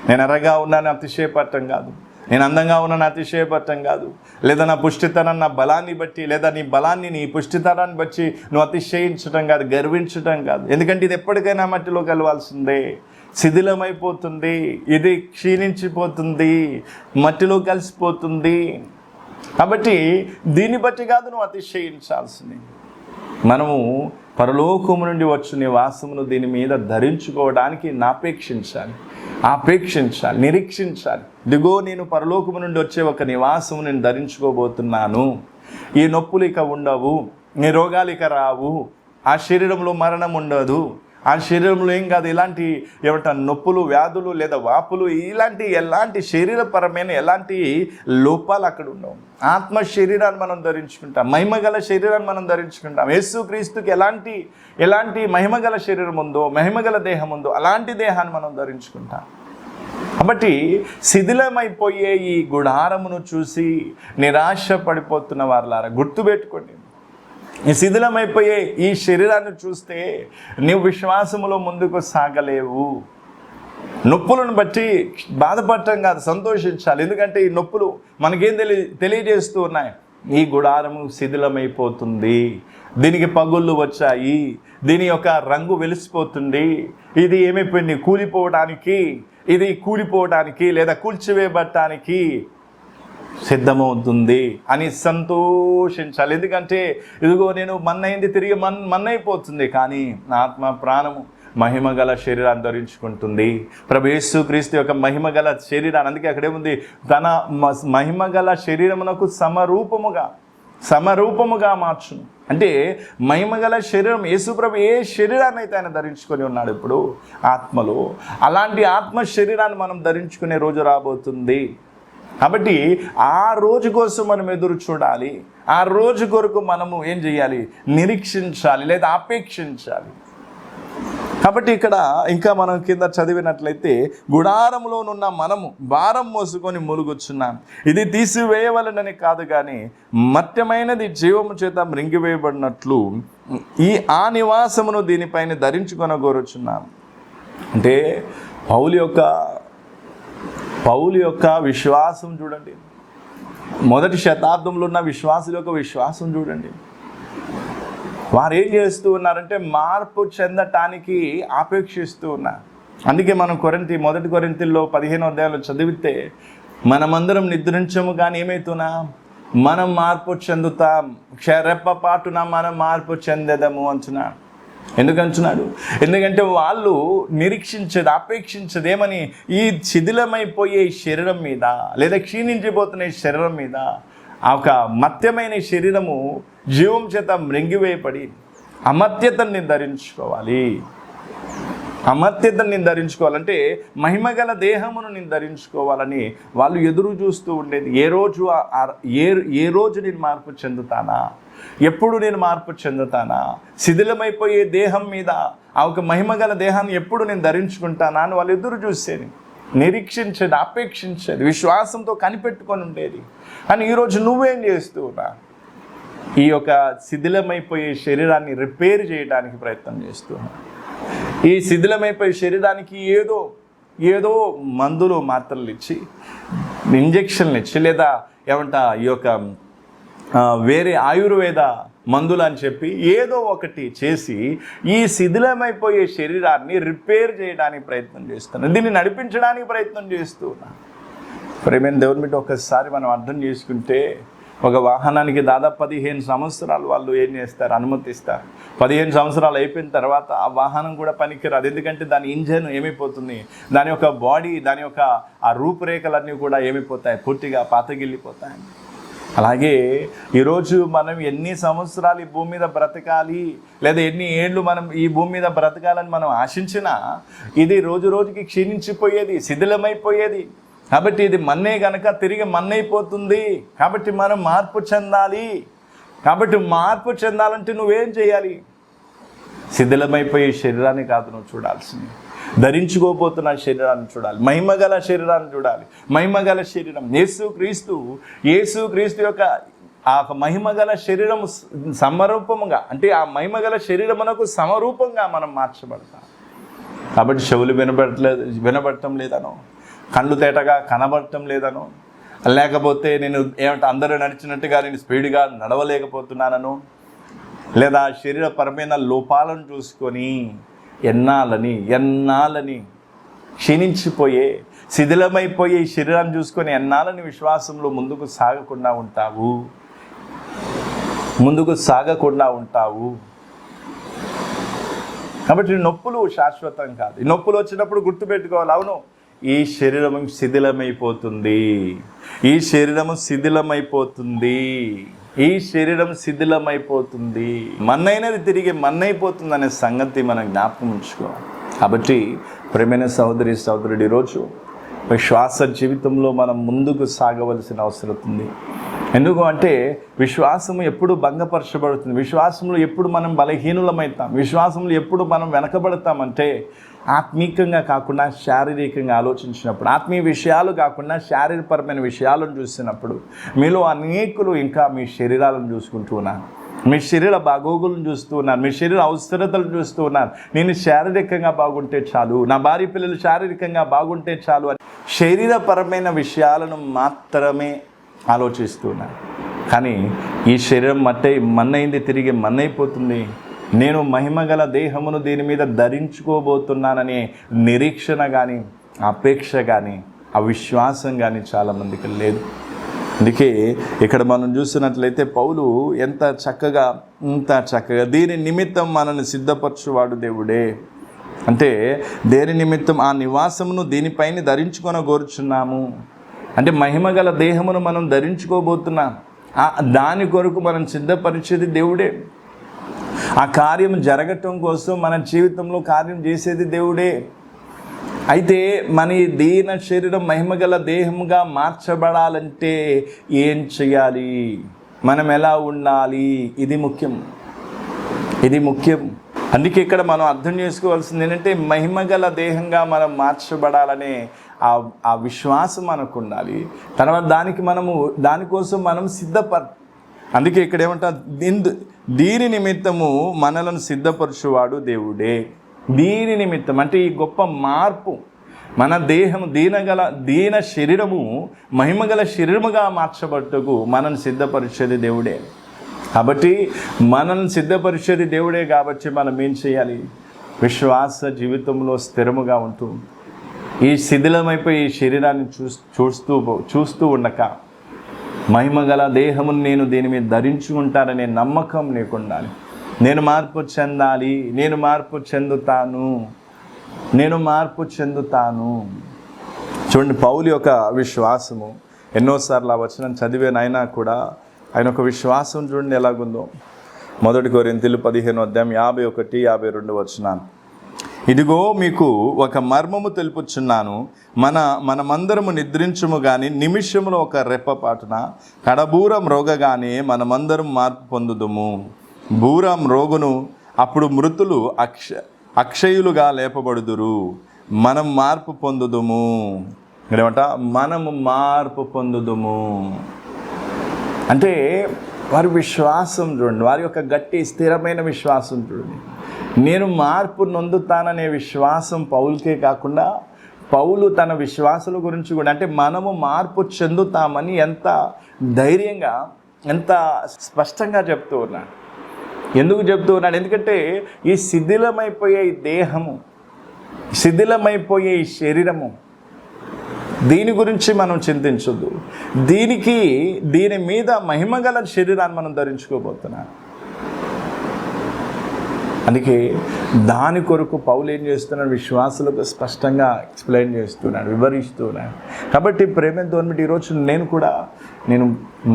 నేను ఎర్రగా ఉన్నాను అతిశయపడటం కాదు, నేను అందంగా ఉన్నాను అతిశయపడటం కాదు, లేదా నా పుష్టితనం నా బలాన్ని బట్టి, లేదా నీ బలాన్ని నీ పుష్టితనాన్ని బట్టి నువ్వు అతిశయించడం కాదు, గర్వించడం కాదు. ఎందుకంటే ఇది ఎప్పటికైనా మట్టిలో కలవాల్సిందే, శిథిలమైపోతుంది, ఇది క్షీణించిపోతుంది, మట్టిలో కలిసిపోతుంది. కాబట్టి దీన్ని బట్టి కాదు నువ్వు అతిశయించాల్సింది. మనము పరలోకము నుండి వచ్చి నివాసమును దీని మీద ధరించుకోవడానికి ఆపేక్షించాలి, నిరీక్షించాలి. ఇదిగో నేను పరలోకము నుండి వచ్చే ఒక నివాసము నేను ధరించుకోబోతున్నాను. ఈ నొప్పులు ఇక ఉండవు, ఈ రోగాలు ఇక రావు, ఆ శరీరంలో మరణం ఉండదు, ఆ శరీరంలో ఏం కాదు ఎలాంటి నొప్పులు, వ్యాధులు లేదా వాపులు, ఎలాంటి శరీరపరమైన ఎలాంటి లోపాలు అక్కడ ఉండవు. ఆత్మ శరీరాన్ని మనం ధరించుకుంటాం, మహిమగల శరీరాన్ని మనం ధరించుకుంటాం. యేసుక్రీస్తుకి ఎలాంటి మహిమగల శరీరం ఉందో, మహిమగల దేహం ఉందో, అలాంటి దేహాన్ని మనం ధరించుకుంటాం. కాబట్టి శిథిలమైపోయే ఈ గుడారమును చూసి నిరాశ పడిపోతున్న వారులారా గుర్తుపెట్టుకోండి, ఈ శిథిలమైపోయే ఈ శరీరాన్ని చూస్తే నీవు విశ్వాసములో ముందుకు సాగలేవు. నొప్పులను బట్టి బాధపడటం కాదు, సంతోషించాలి. ఎందుకంటే ఈ నొప్పులు మనకేం తెలియజేస్తూ ఉన్నాయి? ఈ గుడారము శిథిలమైపోతుంది, దీనికి పగుళ్ళు వచ్చాయి, దీని యొక్క రంగు వెలిసిపోతుంది, ఇది ఏమైపోయింది కూలిపోవడానికి లేదా కూల్చివేయబడటానికి సిద్ధమవుతుంది అని సంతోషించాలి. ఎందుకంటే ఇదిగో నేను మన్నైంది తిరిగి మన్నైపోతుంది, కానీ నా ఆత్మ ప్రాణము మహిమగల శరీరాన్ని ధరించుకుంటుంది. ప్రభు యేసుక్రీస్తు యొక్క మహిమగల శరీరాన్ని, అందుకే అక్కడేముంది, తన మహిమగల శరీరమునకు సమరూపముగా మార్చును. అంటే మహిమగల శరీరం, యేసుప్రభు ఏ శరీరాన్ని అయితే ఆయన ధరించుకొని ఉన్నాడు ఇప్పుడు ఆత్మలో, అలాంటి ఆత్మ శరీరాన్ని మనం ధరించుకునే రోజు రాబోతుంది. కాబట్టి ఆ రోజు కోసం మనం ఎదురు చూడాలి, ఆ రోజు కొరకు మనము ఏం చేయాలి? నిరీక్షించాలి లేదా ఆపేక్షించాలి. కాబట్టి ఇక్కడ ఇంకా మనం కింద చదివినట్లయితే, గుడారంలోనున్న మనము భారం మోసుకొని మూలుగుచున్నాం, ఇది తీసివేయవలనని కాదు కానీ మత్యమైనది జీవము చేత మృంగివేయబడినట్లు ఆ నివాసమును దీనిపైన ధరించుకొనగోరుచున్నాం. అంటే పౌలు యొక్క విశ్వాసం చూడండి, మొదటి శతాబ్దంలో ఉన్న విశ్వాసుల యొక్క విశ్వాసం చూడండి. వారు ఏం చేస్తూ ఉన్నారంటే మార్పు చెందటానికి ఆపేక్షిస్తూ ఉన్నారు. అందుకే మనం మొదటి కొరింథీల్లో 15వ అధ్యాయంలో చదివితే, మనమందరం నిద్రించము కానీ ఏమవుతున్నా మనం మార్పు చెందుతాం, రెప్పపాటున మనం మార్పు చెందేదము అంటున్నాడు. ఎందుకంటున్నాడు? ఎందుకంటే వాళ్ళు నిరీక్షించేది, ఆపేక్షించేది ఏమని? ఈ శిథిలమైపోయే శరీరం మీద లేదా క్షీణించిపోతున్న శరీరం మీద ఆ ఒక మత్యమైన శరీరము జీవం చేత మృంగివేయబడి అమర్త్యతని ధరించుకోవాలి. అమర్త్యతను నేను ధరించుకోవాలంటే మహిమగల దేహమును నేను ధరించుకోవాలని వాళ్ళు ఎదురు చూస్తూ ఉండేది. ఏ రోజు నేను మార్పు చెందుతానా, ఎప్పుడు నేను మార్పు చెందుతానా, శిథిలమైపోయే దేహం మీద ఆ ఒక మహిమగల దేహాన్ని ఎప్పుడు నేను ధరించుకుంటానా అని వాళ్ళు ఎదురు చూసేది, నిరీక్షించేది, అపేక్షించేది, విశ్వాసంతో కనిపెట్టుకొని ఉండేది. అని ఈరోజు నువ్వేం చేస్తూ ఉన్నా? ఈ యొక్క శిథిలమైపోయే శరీరాన్ని రిపేర్ చేయడానికి ప్రయత్నం చేస్తున్నా. ఈ శిథిలమైపోయే శరీరానికి ఏదో మందులు మాత్రలు ఇచ్చి, ఇంజక్షన్లు ఇచ్చి, లేదా ఈ యొక్క వేరే ఆయుర్వేద మందులు అని చెప్పి ఏదో ఒకటి చేసి ఈ శిథిలమైపోయే శరీరాన్ని రిపేర్ చేయడానికి ప్రయత్నం చేస్తున్నాను, దీన్ని నడిపించడానికి ప్రయత్నం చేస్తున్నా. ప్రేమైన దేవుని బిడ్డ, ఒకసారి మనం అర్థం చేసుకుంటే, ఒక వాహనానికి దాదాపు 15 సంవత్సరాలు వాళ్ళు ఏం చేస్తారు, అనుమతిస్తారు. 15 సంవత్సరాలు అయిపోయిన తర్వాత ఆ వాహనం కూడా పనికిరాదు. ఎందుకంటే దాని ఇంజన్ ఏమైపోతుంది, దాని యొక్క బాడీ, దాని యొక్క ఆ రూపురేఖలన్నీ కూడా ఏమైపోతాయి, పూర్తిగా పాతగిల్లిపోతాయి. అలాగే ఈరోజు మనం ఎన్ని సంవత్సరాలు ఈ భూమి మీద బ్రతకాలి, లేదా ఎన్ని ఏళ్ళు మనం ఈ భూమి మీద బ్రతకాలని మనం ఆశించినా ఇది రోజు రోజుకి క్షీణించిపోయేది, శిథిలమైపోయేది. కాబట్టి ఇది మన్నే కనుక తిరిగి మన్నైపోతుంది. కాబట్టి మనం మార్పు చెందాలి. కాబట్టి మార్పు చెందాలంటే నువ్వేం చేయాలి? శిథిలమైపోయే శరీరాన్ని కాదు నువ్వు చూడాల్సింది, ధరించుకోబోతున్న శరీరాన్ని చూడాలి, మహిమగల శరీరాన్ని చూడాలి. మహిమగల శరీరం యేసుక్రీస్తు యొక్క ఆ మహిమగల శరీరం సమరూపముగా, అంటే ఆ మహిమగల శరీరమునకు సమరూపంగా మనం మార్చబడతాం. కాబట్టి చెవులు వినబడటం లేదనో, కళ్ళు తేటగా కనబడటం లేదనో, లేకపోతే నేను అందరూ నడిచినట్టుగా నేను స్పీడ్గా నడవలేకపోతున్నానను, లేదా శరీరపరమైన లోపాలను చూసుకొని ఎన్నాళ్ళని క్షీణించిపోయే శిథిలమైపోయే ఈ శరీరాన్ని చూసుకొని ఎన్నాళ్ళని విశ్వాసంలో ముందుకు సాగకుండా ఉంటావు. కాబట్టి నొప్పులు శాశ్వతం కాదు. ఈ నొప్పులు వచ్చినప్పుడు గుర్తుపెట్టుకోవాలి, అవును ఈ శరీరం శిథిలమైపోతుంది, ఈ శరీరం శిథిలమైపోతుంది, మన్నైనది తిరిగి మన్నైపోతుంది అనే సంగతి మనం జ్ఞాపకం ఉంచుకోవాలి. కాబట్టి ప్రియమైన సహోదరుడు, ఈరోజు విశ్వాస జీవితంలో మనం ముందుకు సాగవలసిన అవసరం ఉంది. ఎందుకు అంటే విశ్వాసము ఎప్పుడు భంగపరచబడుతుంది, విశ్వాసంలో ఎప్పుడు మనం బలహీనులమవుతాం, విశ్వాసంలో ఎప్పుడు మనం వెనకబడతామంటే ఆత్మీయంగా కాకుండా శారీరకంగా ఆలోచించినప్పుడు, ఆత్మీయ విషయాలు కాకుండా శారీరపరమైన విషయాలను చూసినప్పుడు మీలో అనేకులు ఇంకా మీ శరీరాలను చూసుకుంటూ ఉన్నారు, మీ శరీర బాగోగులను చూస్తూ ఉన్నారు, మీ శరీర అవసరతలు చూస్తూ ఉన్నారు. నేను శారీరకంగా బాగుంటే చాలు, నా భార్య పిల్లలు శారీరకంగా బాగుంటే చాలు అని శరీరపరమైన విషయాలను మాత్రమే ఆలోచిస్తున్నారు. కానీ ఈ శరీరం మన్నైంది తిరిగి మన్నైపోతుంది, నేను మహిమగల దేహమును దీని మీద ధరించుకోబోతున్నాననే నిరీక్షణ కానీ, అపేక్ష కానీ, ఆ విశ్వాసం కానీ చాలామందికి లేదు. అందుకే ఇక్కడ మనం చూసినట్లయితే పౌలు ఎంత చక్కగా దీని నిమిత్తం మనల్ని సిద్ధపరచువాడు దేవుడే. అంటే దేని నిమిత్తం? ఆ నివాసమును దీనిపైన ధరించుకొనగోరుచున్నాము. అంటే మహిమగల దేహమును మనం ధరించుకోబోతున్నాం, దాని కొరకు మనం సిద్ధపరిచేది దేవుడే. ఆ కార్యం జరగటం కోసం మన జీవితంలో కార్యం చేసేది దేవుడే. అయితే మన దీన శరీరం మహిమగల దేహముగా మార్చబడాలంటే ఏం చేయాలి, మనం ఎలా ఉండాలి, ఇది ముఖ్యం. అందుకే ఇక్కడ మనం అర్థం చేసుకోవాల్సింది ఏంటంటే మహిమగల దేహంగా మనం మార్చబడాలనే ఆ విశ్వాసం మనకు ఉండాలి. తర్వాత దానికోసం మనం అందుకే ఇక్కడ ఏమంటారు, దీని నిమిత్తము మనలను సిద్ధపరచువాడు దేవుడే. దీని నిమిత్తం అంటే ఈ గొప్ప మార్పు, మన దేహం దీన శరీరము మహిమగల శరీరముగా మార్చబట్టుకు మనల్ని సిద్ధపరిచేది దేవుడే. కాబట్టి మనల్ని సిద్ధపరిచేది దేవుడే. కాబట్టి మనం ఏం చేయాలి? విశ్వాస జీవితంలో స్థిరముగా ఉంటూ ఈ శిథిలమైపోయి ఈ శరీరాన్ని చూస్తూ ఉండక మహిమగల దేహమును నేను దీని మీద ధరించుకుంటాననే నమ్మకం నీకు ఉండాలి. నేను మార్పు చెందుతాను. చూడండి, పౌలు యొక్క విశ్వాసము ఎన్నోసార్లు ఆ వచనం చదివేనైనా కూడా ఆయన ఒక విశ్వాసం చూడండి ఎలాగుందో. 1 కొరింథీయులు 15:51-52 ఇదిగో మీకు ఒక మర్మము తెలుపుచున్నాను, మనమందరము నిద్రించుము గాని నిమిషములో ఒక రెప్పపాటున కడబూరం రోగగానే మనమందరం మార్పు పొందుదుము. బూరం రోగును, అప్పుడు మృతులు అక్షయులుగా లేపబడుదురు, మనం మార్పు పొందుదుము. ఏమంట? మనము మార్పు పొందుదుము అంటే వారి విశ్వాసం చూడండి, వారి యొక్క గట్టి స్థిరమైన విశ్వాసం చూడండి. నేను మార్పు నొందుతాననే విశ్వాసం పౌలుకే కాకుండా పౌలు తన విశ్వాసుల గురించి కూడా, అంటే మనము మార్పు చెందుతామని ఎంత ధైర్యంగా, ఎంత స్పష్టంగా చెప్తూ ఉన్నాడు. ఎందుకు చెప్తూ ఉన్నాడు? ఎందుకంటే ఈ శిథిలమైపోయే ఈ దేహము, శిథిలమైపోయే ఈ శరీరము, దీని గురించి మనం చింతించొద్దు. దీని మీద మహిమగల శరీరాన్ని మనం ధరించుకోబోతున్నాం. అందుకే దాని కొరకు పౌలు ఏం చేస్తున్నాడు? విశ్వాసులకు స్పష్టంగా ఎక్స్ప్లెయిన్ చేస్తున్నాడు, వివరిస్తున్నాడు. కాబట్టి ప్రేమతో ఈరోజు నేను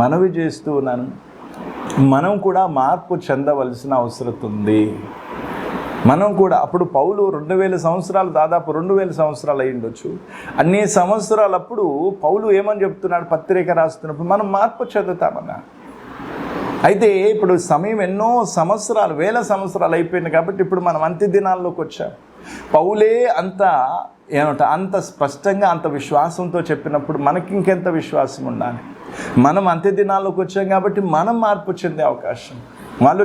మనవి చేస్తూ ఉన్నాను, మనం కూడా మార్పు చెందవలసిన అవసరం ఉంది. మనం కూడా అప్పుడు పౌలు 2000 సంవత్సరాలు, దాదాపు 2000 సంవత్సరాలు అయి ఉండొచ్చు. అన్ని సంవత్సరాలప్పుడు పౌలు ఏమని చెప్తున్నాడు? పత్రిక రాస్తున్నప్పుడు మనం మార్పు చెందుతామన్నా. అయితే ఇప్పుడు సమయం ఎన్నో సంవత్సరాలు, 1000 సంవత్సరాలు అయిపోయింది కాబట్టి ఇప్పుడు మనం అంత్య దినాల్లోకి వచ్చాం. పౌలే అంత స్పష్టంగా, అంత విశ్వాసంతో చెప్పినప్పుడు మనకి ఇంకెంత విశ్వాసం ఉండాలి? మనం అంత్య దినాల్లోకి వచ్చాం కాబట్టి మనం మార్పు చెందే అవకాశం, వాళ్ళు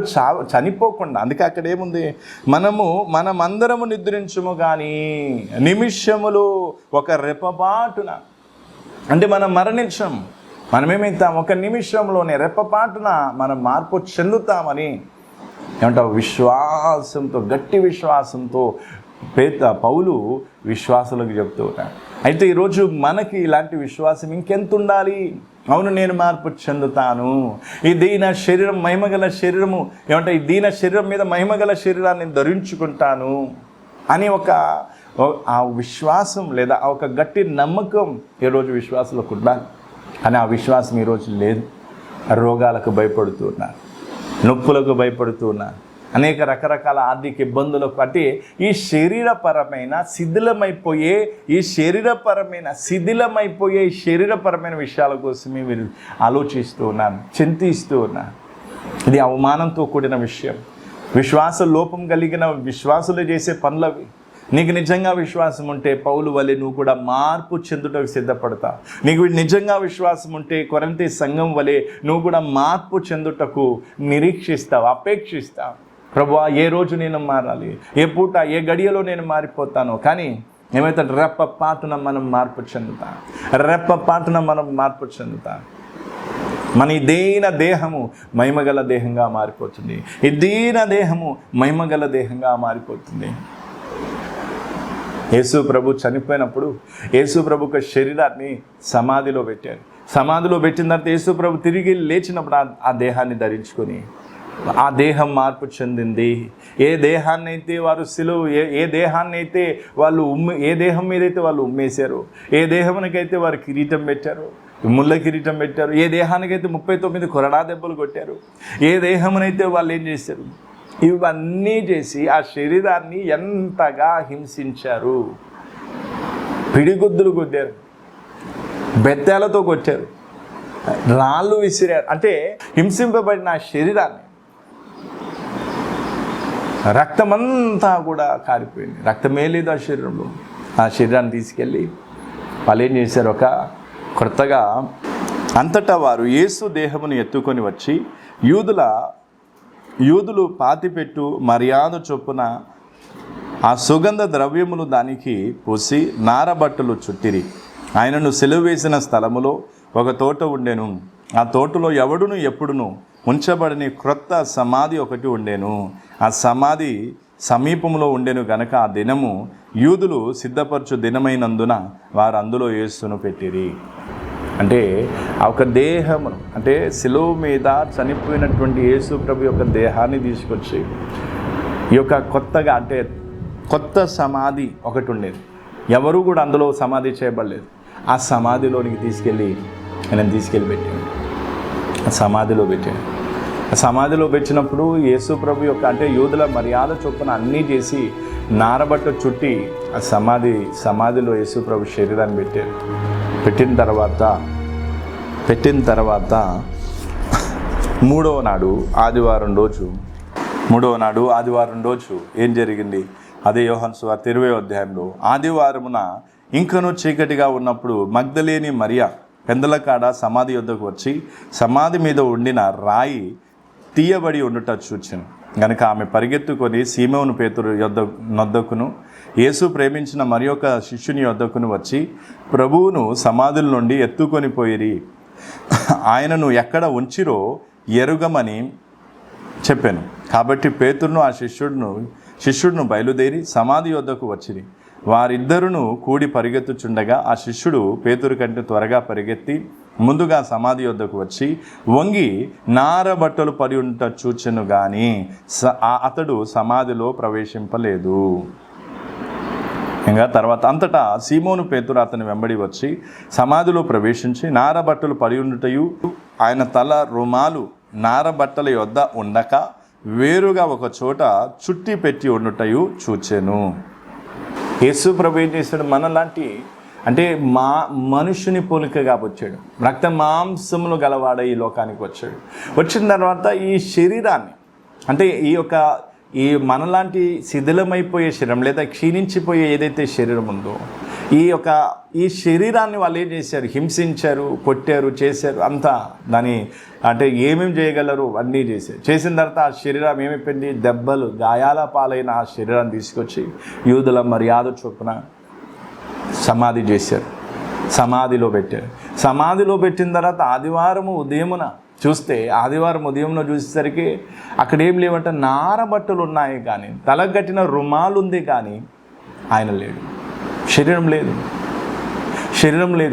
చనిపోకుండా. అందుకే అక్కడ ఏముంది? మనమందరము నిద్రించుము కానీ నిమిషములు ఒక రెప్పపాటున, అంటే మనం మరణించం, మనమేమైతాం? ఒక నిమిషంలోనే, రెప్పపాటున మనం మార్పు చెందుతామని ఏమంటావు? విశ్వాసంతో, గట్టి విశ్వాసంతో పౌలు విశ్వాసులకు చెప్తూ ఉన్నాడు. అయితే ఈరోజు మనకి ఇలాంటి విశ్వాసం ఇంకెంత ఉండాలి? అవును, నేను మార్పు చెందుతాను, ఈ దీన శరీరం మహిమగల శరీరము, ఈ దీన శరీరం మీద మహిమగల శరీరాన్ని ధరించుకుంటాను అని ఆ విశ్వాసం లేదా ఒక గట్టి నమ్మకం ఈరోజు విశ్వాసులకు ఉండాలి. కానీ ఆ విశ్వాసం ఈరోజు లేదు. రోగాలకు భయపడుతున్నారు, నొప్పులకు భయపడుతున్నారు, అనేక రకరకాల ఆర్థిక ఇబ్బందులకు, అంటే ఈ శరీరపరమైన శరీరపరమైన విషయాల కోసమే మీరు ఆలోచిస్తూ ఉన్నాను, చింతిస్తూ ఉన్నాను. ఇది అవమానంతో కూడిన విషయం. విశ్వాస లోపం కలిగిన విశ్వాసులు చేసే పనులవి. నీకు నిజంగా విశ్వాసం ఉంటే పౌలు వలె నువ్వు కూడా మార్పు చెందుటకు సిద్ధపడతావు. నీకు నిజంగా విశ్వాసం ఉంటే కొరింథీ సంఘం వలె నువ్వు కూడా మార్పు చెందుటకు నిరీక్షిస్తావు, అపేక్షిస్తావు. ప్రభువా, ఏ రోజు నేను మారాలి, ఏ పూట, ఏ గడియలో నేను మారిపోతాను. కానీ ఏమైతే రెప్పపాటున మనం మార్పు చెందుతాం, మన ఈ దీన దేహము మహిమగల దేహంగా మారిపోతుంది. ఈ దీన దేహము మహిమగల దేహంగా మారిపోతుంది. యేసు ప్రభు చనిపోయినప్పుడు యేసు ప్రభు యొక్క శరీరాన్ని సమాధిలో పెట్టారు. సమాధిలో పెట్టిన తర్వాత యేసు ప్రభు తిరిగి లేచినప్పుడు ఆ దేహాన్ని ధరించుకొని ఆ దేహం మార్పు చెందింది. ఏ దేహాన్ని అయితే వారు ఏ దేహాన్ని అయితే వాళ్ళు ఏ దేహం మీదైతే వాళ్ళు ఉమ్మేశారో, ఏ దేహానికైతే వారు కిరీటం పెట్టారు, ముళ్ళ కిరీటం పెట్టారు, ఏ దేహానికైతే 39 కొరడా దెబ్బలు కొట్టారు, ఏ దేహమునైతే వాళ్ళు ఏం చేశారు, ఇవన్నీ చేసి ఆ శరీరాన్ని ఎంతగా హింసించారు. పిడిగుద్దులు కొట్టారు, బెత్తాలతో కొట్టారు, రాళ్ళు విసిరారు. అంటే హింసింపబడిన ఆ శరీరాన్ని, రక్తమంతా కూడా కారిపోయింది. రక్తమే లేదు ఆ శరీరంలో. ఆ శరీరాన్ని తీసుకెళ్ళి వాళ్ళు ఏం చేశారు? ఒక కొత్తగా అంతటా వారు యేసు దేహమును ఎత్తుకొని వచ్చి యూదులు పాతిపెట్టు మర్యాద చొప్పున ఆ సుగంధ ద్రవ్యములు దానికి పూసి నారబట్టలు చుట్టిరి. ఆయనను సిలువ వేసిన స్థలములో ఒక తోట ఉండెను. ఆ తోటలో ఎవడును ఎప్పుడును ఉంచబడిన క్రొత్త సమాధి ఒకటి ఉండెను. ఆ సమాధి సమీపంలో ఉండెను గనక ఆ దినము యూదులు సిద్ధపరచు దినమైనందున వారు అందులో యేసును పెట్టిరి. అంటే ఆ ఒక దేహమును, అంటే శిలువ మీద చనిపోయినటువంటి యేసు ప్రభు యొక్క దేహాన్ని తీసుకొచ్చి ఈ యొక్క కొత్తగా, అంటే కొత్త సమాధి ఒకటి ఉండేది. ఎవరు కూడా అందులో సమాధి చేయబడలేదు. ఆ సమాధిలోనికి తీసుకెళ్ళి పెట్టాను. ఆ సమాధిలో పెట్టాను. సమాధిలో పెట్టినప్పుడు యేసు ప్రభు యొక్క అంటే యూదుల మర్యాద చొప్పున అన్నీ చేసి నారబట్ట చుట్టి ఆ సమాధిలో యేసు ప్రభు శరీరాన్ని పెట్టారు. పెట్టిన తర్వాత మూడవ నాడు ఆదివారం రోజు ఏం జరిగింది? అదే యోహాను సువార్త 20వ అధ్యాయంలో ఆదివారమున ఇంకనూ చీకటిగా ఉన్నప్పుడు మగ్దలేని మరియ పెందలకాడ సమాధి యొద్దకు వచ్చి సమాధి మీద ఉండిన రాయి తీయబడి ఉండుట చూచెను. గనుక ఆమె పరిగెత్తుకొని సీమోను పేతురు నొద్దకును యేసు ప్రేమించిన మరి ఒక శిష్యుని యొద్దకును వచ్చి ప్రభువును సమాధుల నుండి ఎత్తుకొని పోయిరి, ఆయనను ఎక్కడ ఉంచిరో ఎరుగమని చెప్పాను. కాబట్టి పేతురును ఆ శిష్యుడును బయలుదేరి సమాధి యొద్దకు వచ్చిరి. వారిద్దరును కూడి పరిగెత్తుచుండగా ఆ శిష్యుడు పేతురు కంటే త్వరగా పరిగెత్తి ముందుగా సమాధి యొద్దకు వచ్చి వంగి నారబట్టలు పడి ఉంట చూచెను గాని అతడు సమాధిలో ప్రవేశింపలేదు. ఇంకా తర్వాత అంతటా సీమోను పేతురు అతని వెంబడి వచ్చి సమాధిలో ప్రవేశించి నారబట్టలు పడి ఉండుటయు ఆయన తల రుమాలు నారబట్టల యొద్ద ఉండక వేరుగా ఒక చోట చుట్టి పెట్టి ఉండుటయు చూచెను. యేసు ప్రభు ఏం చేశాడు? మనలాంటి అంటే మనుషుని పోలికగా వచ్చాడు. రక్త మాంసములు గలవాడ ఈ లోకానికి వచ్చాడు. వచ్చిన తర్వాత ఈ శరీరాన్ని అంటే ఈ మనలాంటి శిథిలమైపోయే శరీరం లేదా క్షీణించిపోయే ఏదైతే శరీరం ఉందో ఈ శరీరాన్ని వాళ్ళు ఏం చేశారు? హింసించారు, కొట్టారు, చేశారు. అంతా దాని అంటే ఏమేమి చేయగలరు అన్నీ చేసిన తర్వాత ఆ శరీరం ఏమైపోయింది? దెబ్బలు గాయాల పాలైన ఆ శరీరాన్ని తీసుకొచ్చి యూదుల మర్యాద చొప్పున సమాధి చేశారు, సమాధిలో పెట్టారు. సమాధిలో పెట్టిన తర్వాత ఆదివారం ఉదయమున చూసేసరికి అక్కడ ఏం లేవంటే నారబట్టలు ఉన్నాయి కానీ తలగట్టిన రుమాలు ఉంది కానీ ఆయన లేడు, శరీరం లేదు.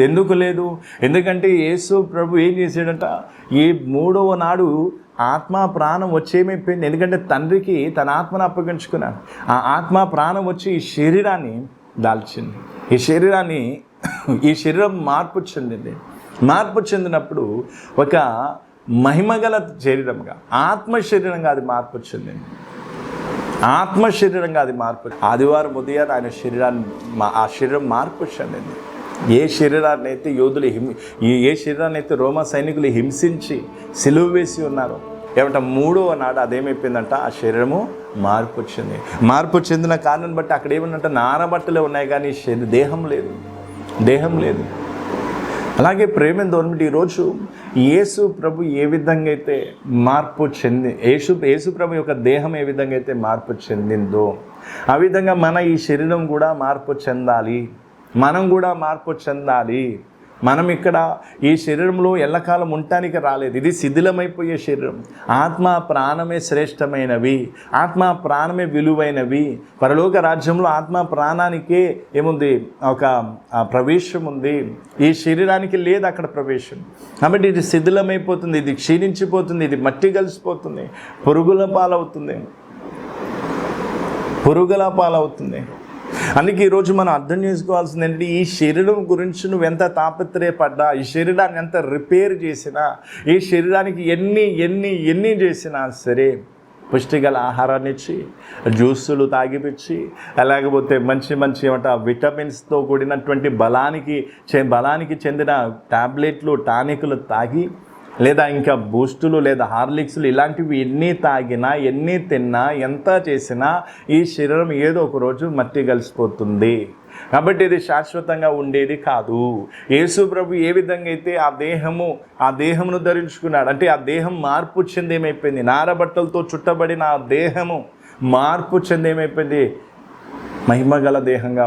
ఎందుకు లేదు? ఎందుకంటే యేసు ప్రభు ఏం చేశాడంట? ఈ మూడవ నాడు ఆత్మ ప్రాణం వచ్చేమైపోయింది? ఎందుకంటే తండ్రికి తన ఆత్మను అప్పగించుకున్నాడు. ఆ ఆత్మ ప్రాణం వచ్చి ఈ శరీరాన్ని దాల్చింది. ఈ శరీరం మార్పు చెందినప్పుడు ఒక మహిమగల శరీరంగా ఆత్మ శరీరంగా అది మార్పు చెందింది. ఆదివారం ఉదయం ఆయన ఆ శరీరం మార్పు చెందింది. ఏ శరీరాన్ని అయితే రోమా సైనికులు హింసించి సిలువ వేసి ఉన్నారో ఏమంటే మూడవ నాడు అదేమైపోయిందంట? ఆ శరీరము మార్పు చెందిన కారణం బట్టి అక్కడ ఏమన్నంటే నారబట్టలే ఉన్నాయి కానీ దేహం లేదు. అలాగే ప్రేమ దోర్మిటి ఈరోజు యేసు ప్రభు ఏ విధంగా అయితే యేసు ప్రభు యొక్క దేహం ఏ విధంగా అయితే మార్పు చెందిందో ఆ విధంగా మన ఈ శరీరం కూడా మార్పు చెందాలి. మనం ఇక్కడ ఈ శరీరంలో ఎల్లకాలం ఉండటానికి రాలేదు. ఇది శిథిలమైపోయే శరీరం. ఆత్మ ప్రాణమే శ్రేష్టమైనవి, ఆత్మ ప్రాణమే విలువైనవి. పరలోక రాజ్యంలో ఆత్మ ప్రాణానికే ఏముంది? ఒక ప్రవేశం ఉంది. ఈ శరీరానికి లేదు అక్కడ ప్రవేశం. కాబట్టి ఇది శిథిలమైపోతుంది, ఇది క్షీణించిపోతుంది, ఇది మట్టి కలిసిపోతుంది, పురుగుల పాలవుతుంది. అందుకే ఈరోజు మనం అర్థం చేసుకోవాల్సింది ఏంటంటే ఈ శరీరం గురించి నువ్వు ఎంత తాపత్రయపడ్డా, ఈ శరీరాన్ని ఎంత రిపేర్ చేసినా, ఈ శరీరానికి ఎన్ని చేసినా సరే పుష్టిగల ఆహారాన్ని ఇచ్చి జ్యూసులు తాగిపించి లేకపోతే మంచి విటమిన్స్తో కూడినటువంటి బలానికి చెందిన టాబ్లెట్లు టానిక్లు తాగి లేదా ఇంకా బూస్టులు లేదా హార్లిక్స్లు ఇలాంటివి ఎన్ని తాగినా ఎన్ని తిన్నా ఎంత చేసినా ఈ శరీరం ఏదో ఒక రోజు మట్టి కలిసిపోతుంది. కాబట్టి ఇది శాశ్వతంగా ఉండేది కాదు. యేసు ప్రభు ఏ విధంగా అయితే ఆ దేహమును ధరించుకున్నాడు అంటే ఆ దేహం మార్పు చెంది ఏమైపోయింది? నారబట్టలతో చుట్టబడిన ఆ దేహము మార్పు చెంది ఏమైపోయింది? మహిమగల దేహంగా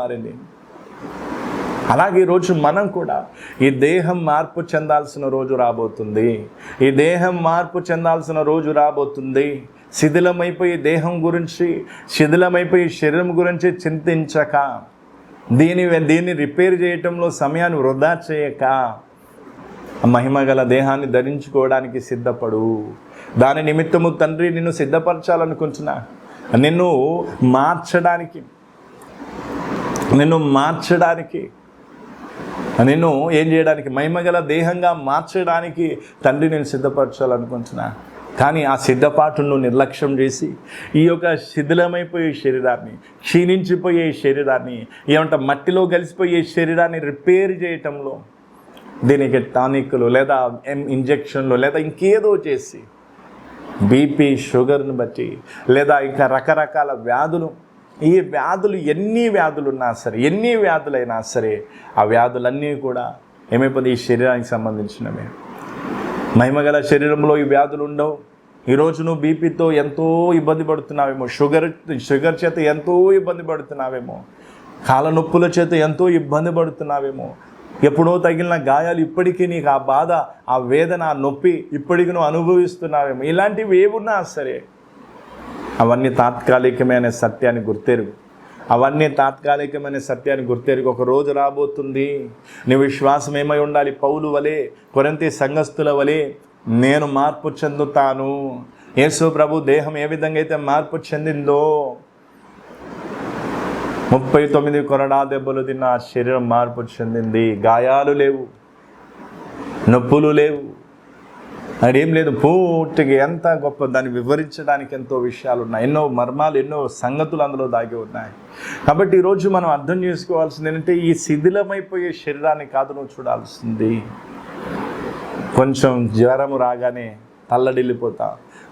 మారింది. అలాగే ఈరోజు మనం కూడా ఈ దేహం మార్పు చెందాల్సిన రోజు రాబోతుంది. శిథిలమైపోయి దేహం గురించి, శిథిలమైపోయి శరీరం గురించి చింతించక, దీన్ని రిపేర్ చేయటంలో సమయాన్ని వృధా చేయక మహిమగల దేహాన్ని ధరించుకోవడానికి సిద్ధపడు. దాని నిమిత్తము తండ్రి నిన్ను సిద్ధపరచాలనుకుంటున్నా, నిన్ను మార్చడానికి నిన్ను ఏం చేయడానికి, మహిమగల దేహంగా మార్చడానికి తండ్రి నేను సిద్ధపరచాలనుకుంటున్నా. కానీ ఆ సిద్ధపాటును నువ్వు నిర్లక్ష్యం చేసి ఈ యొక్క శిథిలమైపోయే శరీరాన్ని, క్షీణించిపోయే శరీరాన్ని, మట్టిలో కలిసిపోయే శరీరాన్ని రిపేర్ చేయటంలో దీనికి టానిక్లు లేదా ఇంజెక్షన్లు లేదా ఇంకేదో చేసి బీపీ, షుగర్ని బట్టి లేదా ఇంకా రకరకాల వ్యాధులు, ఈ వ్యాధులు ఎన్ని వ్యాధులైనా సరే ఆ వ్యాధులన్నీ కూడా ఏమైపోతుంది, ఈ శరీరానికి సంబంధించినవే. మహిమగల శరీరంలో ఈ వ్యాధులు ఉండవు. ఈరోజు నువ్వు బీపీతో ఎంతో ఇబ్బంది పడుతున్నావేమో, షుగర్ చేత ఎంతో ఇబ్బంది పడుతున్నావేమో, కాళ్ళ నొప్పుల చేత ఎంతో ఇబ్బంది పడుతున్నావేమో, ఎప్పుడో తగిలిన గాయాలు ఇప్పటికీ నీకు ఆ బాధ, ఆ వేదన, ఆ నొప్పి ఇప్పటికీ నువ్వు అనుభవిస్తున్నావేమో. ఇలాంటివి ఏమున్నా సరే అవన్నీ తాత్కాలికమైన సత్యాన్ని గుర్తెరుగు. ఒక రోజు రాబోతుంది, నీ విశ్వాసం ఏమై ఉండాలి, పౌలు వలె, కొరింథీ సంఘస్థుల వలె నేను మార్పు చెందుతాను. యేసు ప్రభు దేహం ఏ విధంగా అయితే మార్పు చెందిందో, 39 కొరడా దెబ్బలు తిన్న శరీరం మార్పు చెందింది. గాయాలు లేవు, నొప్పులు లేవు, అదేం లేదు, పూర్తిగా. ఎంత గొప్ప, దాన్ని వివరించడానికి ఎంతో విషయాలు ఉన్నాయి, ఎన్నో మర్మాలు, ఎన్నో సంగతులు అందులో దాగి ఉన్నాయి. కాబట్టి ఈరోజు మనం అర్థం చేసుకోవాల్సింది ఏంటంటే, ఈ శిథిలమైపోయే శరీరాన్ని కాదు నువ్వు చూడాల్సింది. కొంచెం జ్వరము రాగానే తల్లడిల్లిపోతా,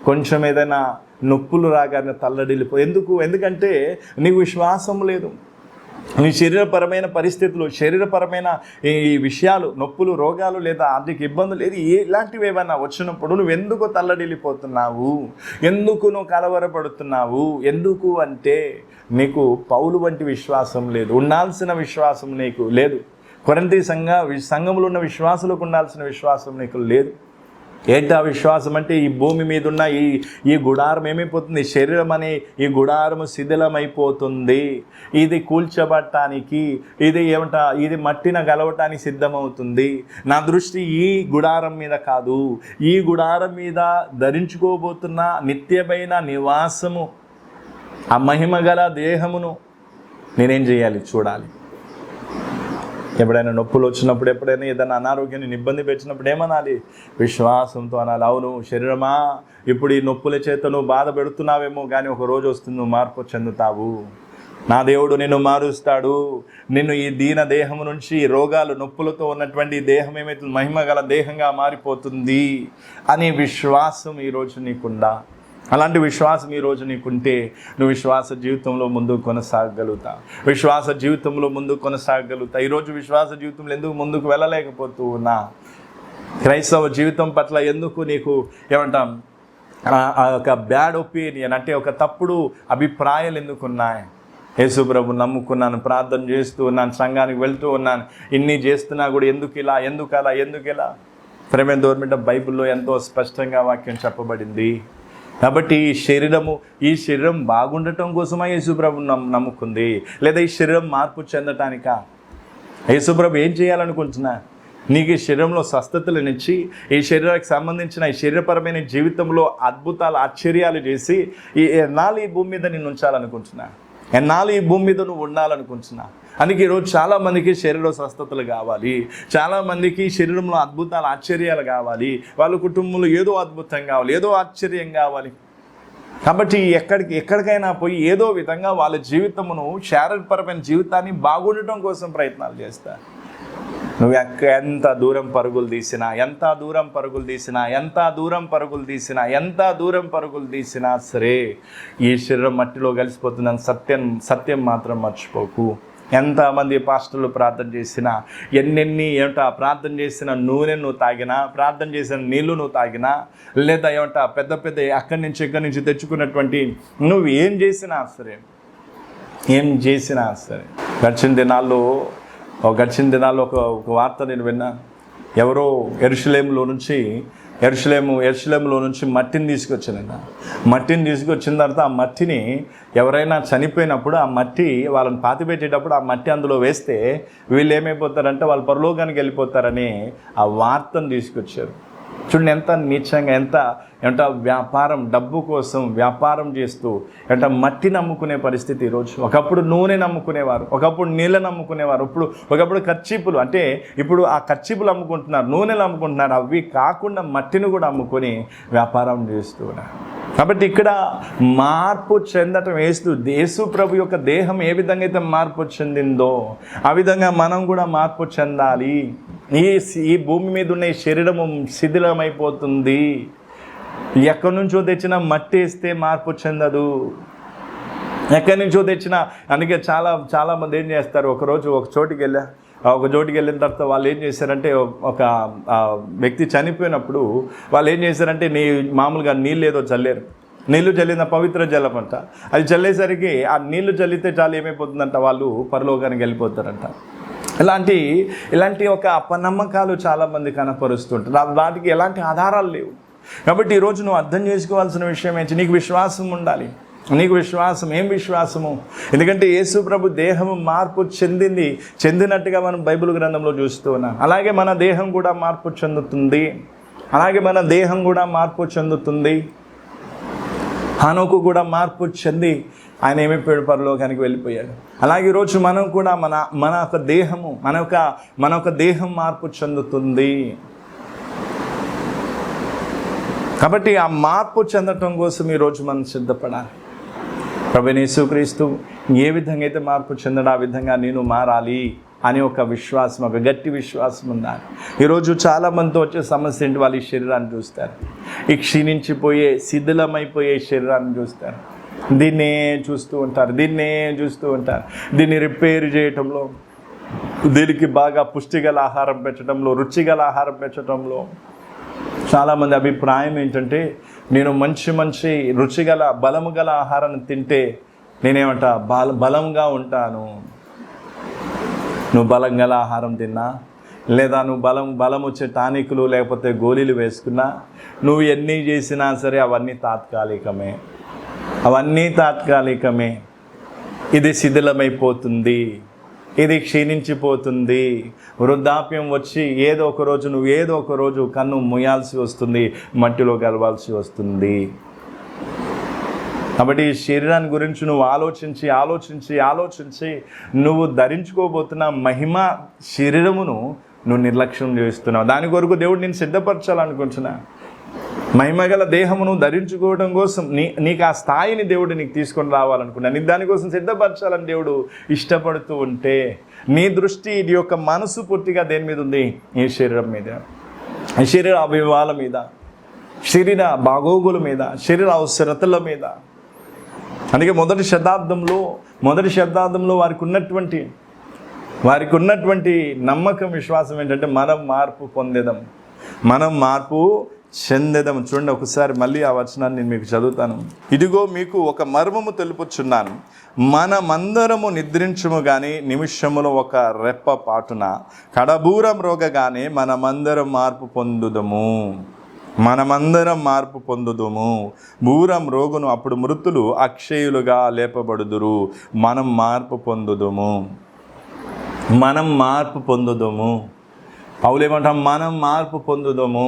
కొంచెం ఏదైనా నొప్పులు రాగానే ఎందుకంటే నీకు విశ్వాసం లేదు. నీ శరీరపరమైన పరిస్థితులు, శరీరపరమైన ఈ విషయాలు, నొప్పులు, రోగాలు లేదా ఆర్థిక ఇబ్బందులు ఇలాంటివి ఏమైనా వచ్చినప్పుడు నువ్వు ఎందుకు తల్లడిల్లిపోతున్నావు, ఎందుకు నువ్వు కలవరపడుతున్నావు? ఎందుకు అంటే నీకు పౌలు వంటి విశ్వాసం లేదు, ఉండాల్సిన విశ్వాసం నీకు లేదు. కొరింథీ సంఘంలో ఉన్న విశ్వాసులకు ఉండాల్సిన విశ్వాసం నీకు లేదు. ఏంటి ఆ విశ్వాసం అంటే, ఈ భూమి మీద ఉన్న ఈ గుడారం ఏమైపోతుంది, శరీరం అనే ఈ గుడారము శిథిలమైపోతుంది. ఇది కూల్చబడటానికి, ఇది మట్టిన గలవటానికి సిద్ధమవుతుంది. నా దృష్టి ఈ గుడారం మీద కాదు, ఈ గుడారం మీద ధరించుకోబోతున్న నిత్యమైన నివాసము, ఆ మహిమగల దేహమును నేనేం చేయాలి, చూడాలి. ఎప్పుడైనా నొప్పులు వచ్చినప్పుడు, ఎప్పుడైనా ఏదైనా అనారోగ్యాన్ని ఇబ్బంది పెట్టినప్పుడు ఏమనాలి? విశ్వాసంతో అనాలి. అవును శరీరమా, ఇప్పుడు ఈ నొప్పుల చేత నువ్వు బాధ పెడుతున్నావేమో, కానీ ఒక రోజు వస్తుంది నువ్వు మార్పు చెందుతావు. నా దేవుడు నిన్ను మారుస్తాడు. నిన్ను ఈ దీన దేహము నుంచి, రోగాలు, నొప్పులతో ఉన్నటువంటి ఈ దేహం ఏమైతే మహిమగల దేహంగా మారిపోతుంది అనే విశ్వాసం ఈరోజు నీకుందా? అలాంటి విశ్వాసం ఈరోజు నీకుంటే నువ్వు విశ్వాస జీవితంలో ముందుకు కొనసాగలుగుతా. ఈరోజు విశ్వాస జీవితంలో ఎందుకు ముందుకు వెళ్ళలేకపోతూ ఉన్నా? క్రైస్తవ జీవితం పట్ల ఎందుకు నీకు ఒక బ్యాడ్ ఒపీనియన్ అంటే ఒక తప్పుడు అభిప్రాయాలు ఎందుకున్నాయి? యేసు ప్రభు నమ్ముకున్నాను, ప్రార్థన చేస్తూ ఉన్నాను, సంఘానికి వెళ్తూ ఉన్నాను, ఇన్ని చేస్తున్నా కూడా ఎందుకు ఇలా? ప్రేమ గవర్నమెంట్ బైబిల్లో ఎంతో స్పష్టంగా వాక్యం చెప్పబడింది. కాబట్టి ఈ శరీరం బాగుండటం కోసమా యేసుప్రభు నమ్ముకుంది, లేదా ఈ శరీరం మార్పు చెందటానికా? యేసుప్రభు ఏం చేయాలనుకుంటున్నా? నీకు ఈ శరీరంలో స్వస్థతలనిచ్చి, ఈ శరీరానికి సంబంధించిన ఈ శరీరపరమైన జీవితంలో అద్భుతాలు, ఆశ్చర్యాలు చేసి ఎన్నాళ్ళు ఈ భూమి మీద నేను ఉంచాలనుకుంటున్నా, ఎన్నాళ్ళు ఈ భూమి మీద నువ్వు ఉండాలనుకుంటున్నా. అందుకే ఈరోజు చాలామందికి శరీర స్వస్థతలు కావాలి, చాలామందికి శరీరంలో అద్భుతాలు, ఆశ్చర్యాలు కావాలి, వాళ్ళ కుటుంబంలో ఏదో అద్భుతం కావాలి, ఏదో ఆశ్చర్యం కావాలి. కాబట్టి ఎక్కడికైనా పోయి ఏదో విధంగా వాళ్ళ జీవితమును, శారీరపరమైన జీవితాన్ని బాగుండటం కోసం ప్రయత్నాలు చేస్తారు. నువ్వు ఎంత దూరం పరుగులు తీసినా సరే ఈ శరీరం మట్టిలో కలిసిపోతుందని సత్యం మాత్రం మర్చిపోకు. ఎంతమంది పాస్టర్లు ప్రార్థన చేసినా, ప్రార్థన చేసిన నూనె నువ్వు తాగినా, ప్రార్థన చేసిన నీళ్లు నువ్వు తాగినా, లేదా పెద్ద అక్కడి నుంచి తెచ్చుకున్నటువంటి నువ్వు ఏం చేసినా సరే గడిచిన దినాల్లో ఒక వార్త నేను విన్నా. ఎవరో ఎరుషలేములో నుంచి మట్టిని తీసుకొచ్చానంట. మట్టిని తీసుకొచ్చిన తర్వాత ఆ మట్టిని ఎవరైనా చనిపోయినప్పుడు ఆ మట్టి వాళ్ళని పాతిపెట్టేటప్పుడు ఆ మట్టి అందులో వేస్తే వీళ్ళు ఏమైపోతారంటే వాళ్ళు పరలోకానికి వెళ్ళిపోతారని ఆ వార్తను తీసుకొచ్చారు. చూడండి ఎంత నీచంగా, ఎంత వ్యాపారం, డబ్బు కోసం వ్యాపారం చేస్తూ మట్టి నమ్ముకునే పరిస్థితి ఈరోజు. ఒకప్పుడు నూనె నమ్ముకునేవారు, ఒకప్పుడు నీళ్ళని నమ్ముకునేవారు, ఒకప్పుడు కర్చీపులు, అంటే ఇప్పుడు ఆ కర్చీపులు అమ్ముకుంటున్నారు, నూనెలు అమ్ముకుంటున్నారు. అవి కాకుండా మట్టిని కూడా అమ్ముకొని వ్యాపారం చేస్తూ ఉన్నారు. కాబట్టి ఇక్కడ మార్పు చెందటం యేసు ప్రభు యొక్క దేహం ఏ విధంగా అయితే మార్పు చెందిందో ఆ విధంగా మనం కూడా మార్పు చెందాలి. ఈ భూమి మీద ఉన్న ఈ శరీరము శిథిలమైపోతుంది. ఎక్కడి నుంచో తెచ్చిన మట్టి వేస్తే మార్పు చెందదు, ఎక్కడి నుంచో తెచ్చిన. అందుకే చాలా మంది ఏం చేస్తారు, ఒక చోటికి వెళ్ళిన తర్వాత వాళ్ళు ఏం చేశారంటే, ఒక వ్యక్తి చనిపోయినప్పుడు వాళ్ళు ఏం చేశారంటే మామూలుగా నీళ్ళు ఏదో చల్లారు. నీళ్లు చల్లిన పవిత్ర జలం అంట. అది చల్లేసరికి ఆ నీళ్లు చల్లితే చాలు ఏమైపోతుందంట, వాళ్ళు పరలోకానికి వెళ్ళిపోతారంట. ఇలాంటి ఒక అపనమ్మకాలు చాలామంది కనపరుస్తుంటారు. వాటికి ఎలాంటి ఆధారాలు లేవు. కాబట్టి ఈరోజు నువ్వు అర్థం చేసుకోవాల్సిన విషయం ఏంటి? నీకు విశ్వాసం ఉండాలి. నీకు విశ్వాసం, ఏం విశ్వాసము? ఎందుకంటే యేసు ప్రభు దేహము మార్పు చెందినట్టుగా మనం బైబిల్ గ్రంథంలో చూస్తూ ఉన్నాం. అలాగే మన దేహం కూడా మార్పు చెందుతుంది. హనోకు కూడా మార్పు చెంది ఆయన ఏమైపోయాడు, పరలోకానికి వెళ్ళిపోయాడు. అలాగే ఈరోజు మనం కూడా మన యొక్క దేహము మన యొక్క దేహం మార్పు చెందుతుంది. కాబట్టి ఆ మార్పు చెందటం కోసం ఈరోజు మనం సిద్ధపడాలి. ప్రభువైన యేసుక్రీస్తు ఏ విధంగా అయితే మార్పు చెందడా ఆ విధంగా నేను మారాలి అని ఒక విశ్వాసం, ఒక గట్టి విశ్వాసం ఉండాలి. ఈరోజు చాలామందితో వచ్చే సమస్య ఏంటి? వాళ్ళు ఈ శరీరాన్ని చూస్తారు, ఈ క్షీణించిపోయే శిథిలమైపోయే శరీరాన్ని చూస్తారు. దీన్నే చూస్తూ ఉంటారు. దీన్ని రిపేర్ చేయటంలో, దీనికి బాగా పుష్టిగల ఆహారం పెట్టడంలో, రుచిగల ఆహారం పెట్టడంలో చాలామంది అభిప్రాయం ఏంటంటే, నేను మంచి రుచిగల బలము గల ఆహారాన్ని తింటే నేనేమంటా బలంగా ఉంటాను. నువ్వు బలం గల ఆహారం తిన్నా, లేదా నువ్వు బలం వచ్చే టానిక్లు లేకపోతే గోళీలు వేసుకున్నా, నువ్వు ఎన్ని చేసినా సరే అవన్నీ తాత్కాలికమే. ఇది శిథిలమైపోతుంది, ఇది క్షీణించిపోతుంది. వృద్ధాప్యం వచ్చి ఏదో ఒక రోజు కన్ను మూయాల్సి వస్తుంది, మట్టిలో కలవాల్సి వస్తుంది. కాబట్టి ఈ శరీరాన్ని గురించి నువ్వు ఆలోచించి నువ్వు ధరించుకోబోతున్న మహిమ శరీరమును నువ్వు నిర్లక్ష్యం చేస్తున్నావు. దాని కొరకు దేవుడు నేను సిద్ధపరచాలనుకుంటున్నా. మహిమగల దేహమును ధరించుకోవడం కోసం నీకు ఆ స్థాయిని దేవుడు నీకు తీసుకొని రావాలనుకున్నా. నీకు దానికోసం సిద్ధపరచాలని దేవుడు ఇష్టపడుతూ ఉంటే, నీ దృష్టి, నీ యొక్క మనసు పూర్తిగా దేని మీద ఉంది? ఈ శరీరం మీద, ఈ శరీర అవయవాల మీద, శరీర బాగోగుల మీద, శరీర అవసరతల మీద. అందుకే మొదటి శతాబ్దంలో వారికి ఉన్నటువంటి నమ్మకం, విశ్వాసం ఏంటంటే మనం మార్పు చెందేదం. చూడండి ఒకసారి మళ్ళీ ఆ వచనాన్ని నేను మీకు చదువుతాను. ఇదిగో మీకు ఒక మర్మము తెలుపుచున్నాను, మనమందరము నిద్రించుము గాని నిమిషములో ఒక రెప్ప పాటున కడబూరం రోగగానే మనమందరం మార్పు పొందుదుము. బూరం రోగును అప్పుడు మృతులు అక్షయులుగా లేపబడుదురు. మనం మార్పు పొందుదుము. పౌలేమంటాం, మనం మార్పు పొందుదుము.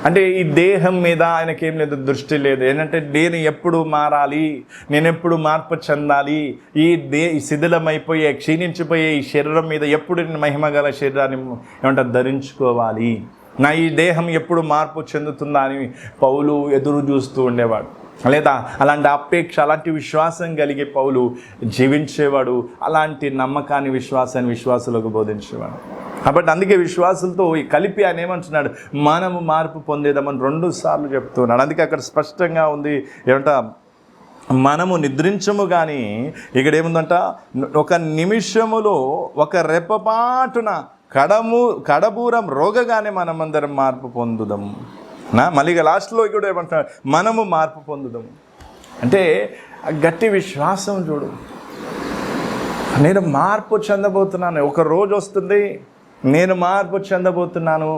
అంటే ఈ దేహం మీద ఆయనకేం లేదు, దృష్టి లేదు. ఏంటంటే నేను ఎప్పుడు మారాలి, నేను ఎప్పుడు మార్పు చెందాలి, ఈ శిథిలమైపోయే క్షీణించిపోయే ఈ శరీరం మీద ఎప్పుడు నేను మహిమగల శరీరాన్ని ధరించుకోవాలి, నా ఈ దేహం ఎప్పుడు మార్పు చెందుతుందా అని పౌలు ఎదురు చూస్తూ ఉండేవాడు. లేదా అలాంటి అపేక్ష, అలాంటి విశ్వాసం కలిగి పౌలు జీవించేవాడు. అలాంటి నమ్మకాన్ని, విశ్వాసులకు బోధించేవాడు. కాబట్టి అందుకే విశ్వాసులతో కలిపి ఆయన ఏమంటున్నాడు, మనము మార్పు పొందేదామని 2 సార్లు చెప్తున్నాడు. అందుకే అక్కడ స్పష్టంగా ఉంది మనము నిద్రించము కానీ, ఇక్కడ ఏముందంట, ఒక నిమిషములో ఒక రెప్పపాటున కడబూరం రోగగానే మనమందరం మార్పు పొందుదాము. మళ్ళీ లాస్ట్లో ఇక్కడ ఏమంటున్నాడు, మనము మార్పు పొందుదాము. అంటే గట్టి విశ్వాసం చూడు. నేను మార్పు చెందబోతున్నాను, ఒక రోజు వస్తుంది, నేను మార్పు చెందబోతున్నాను,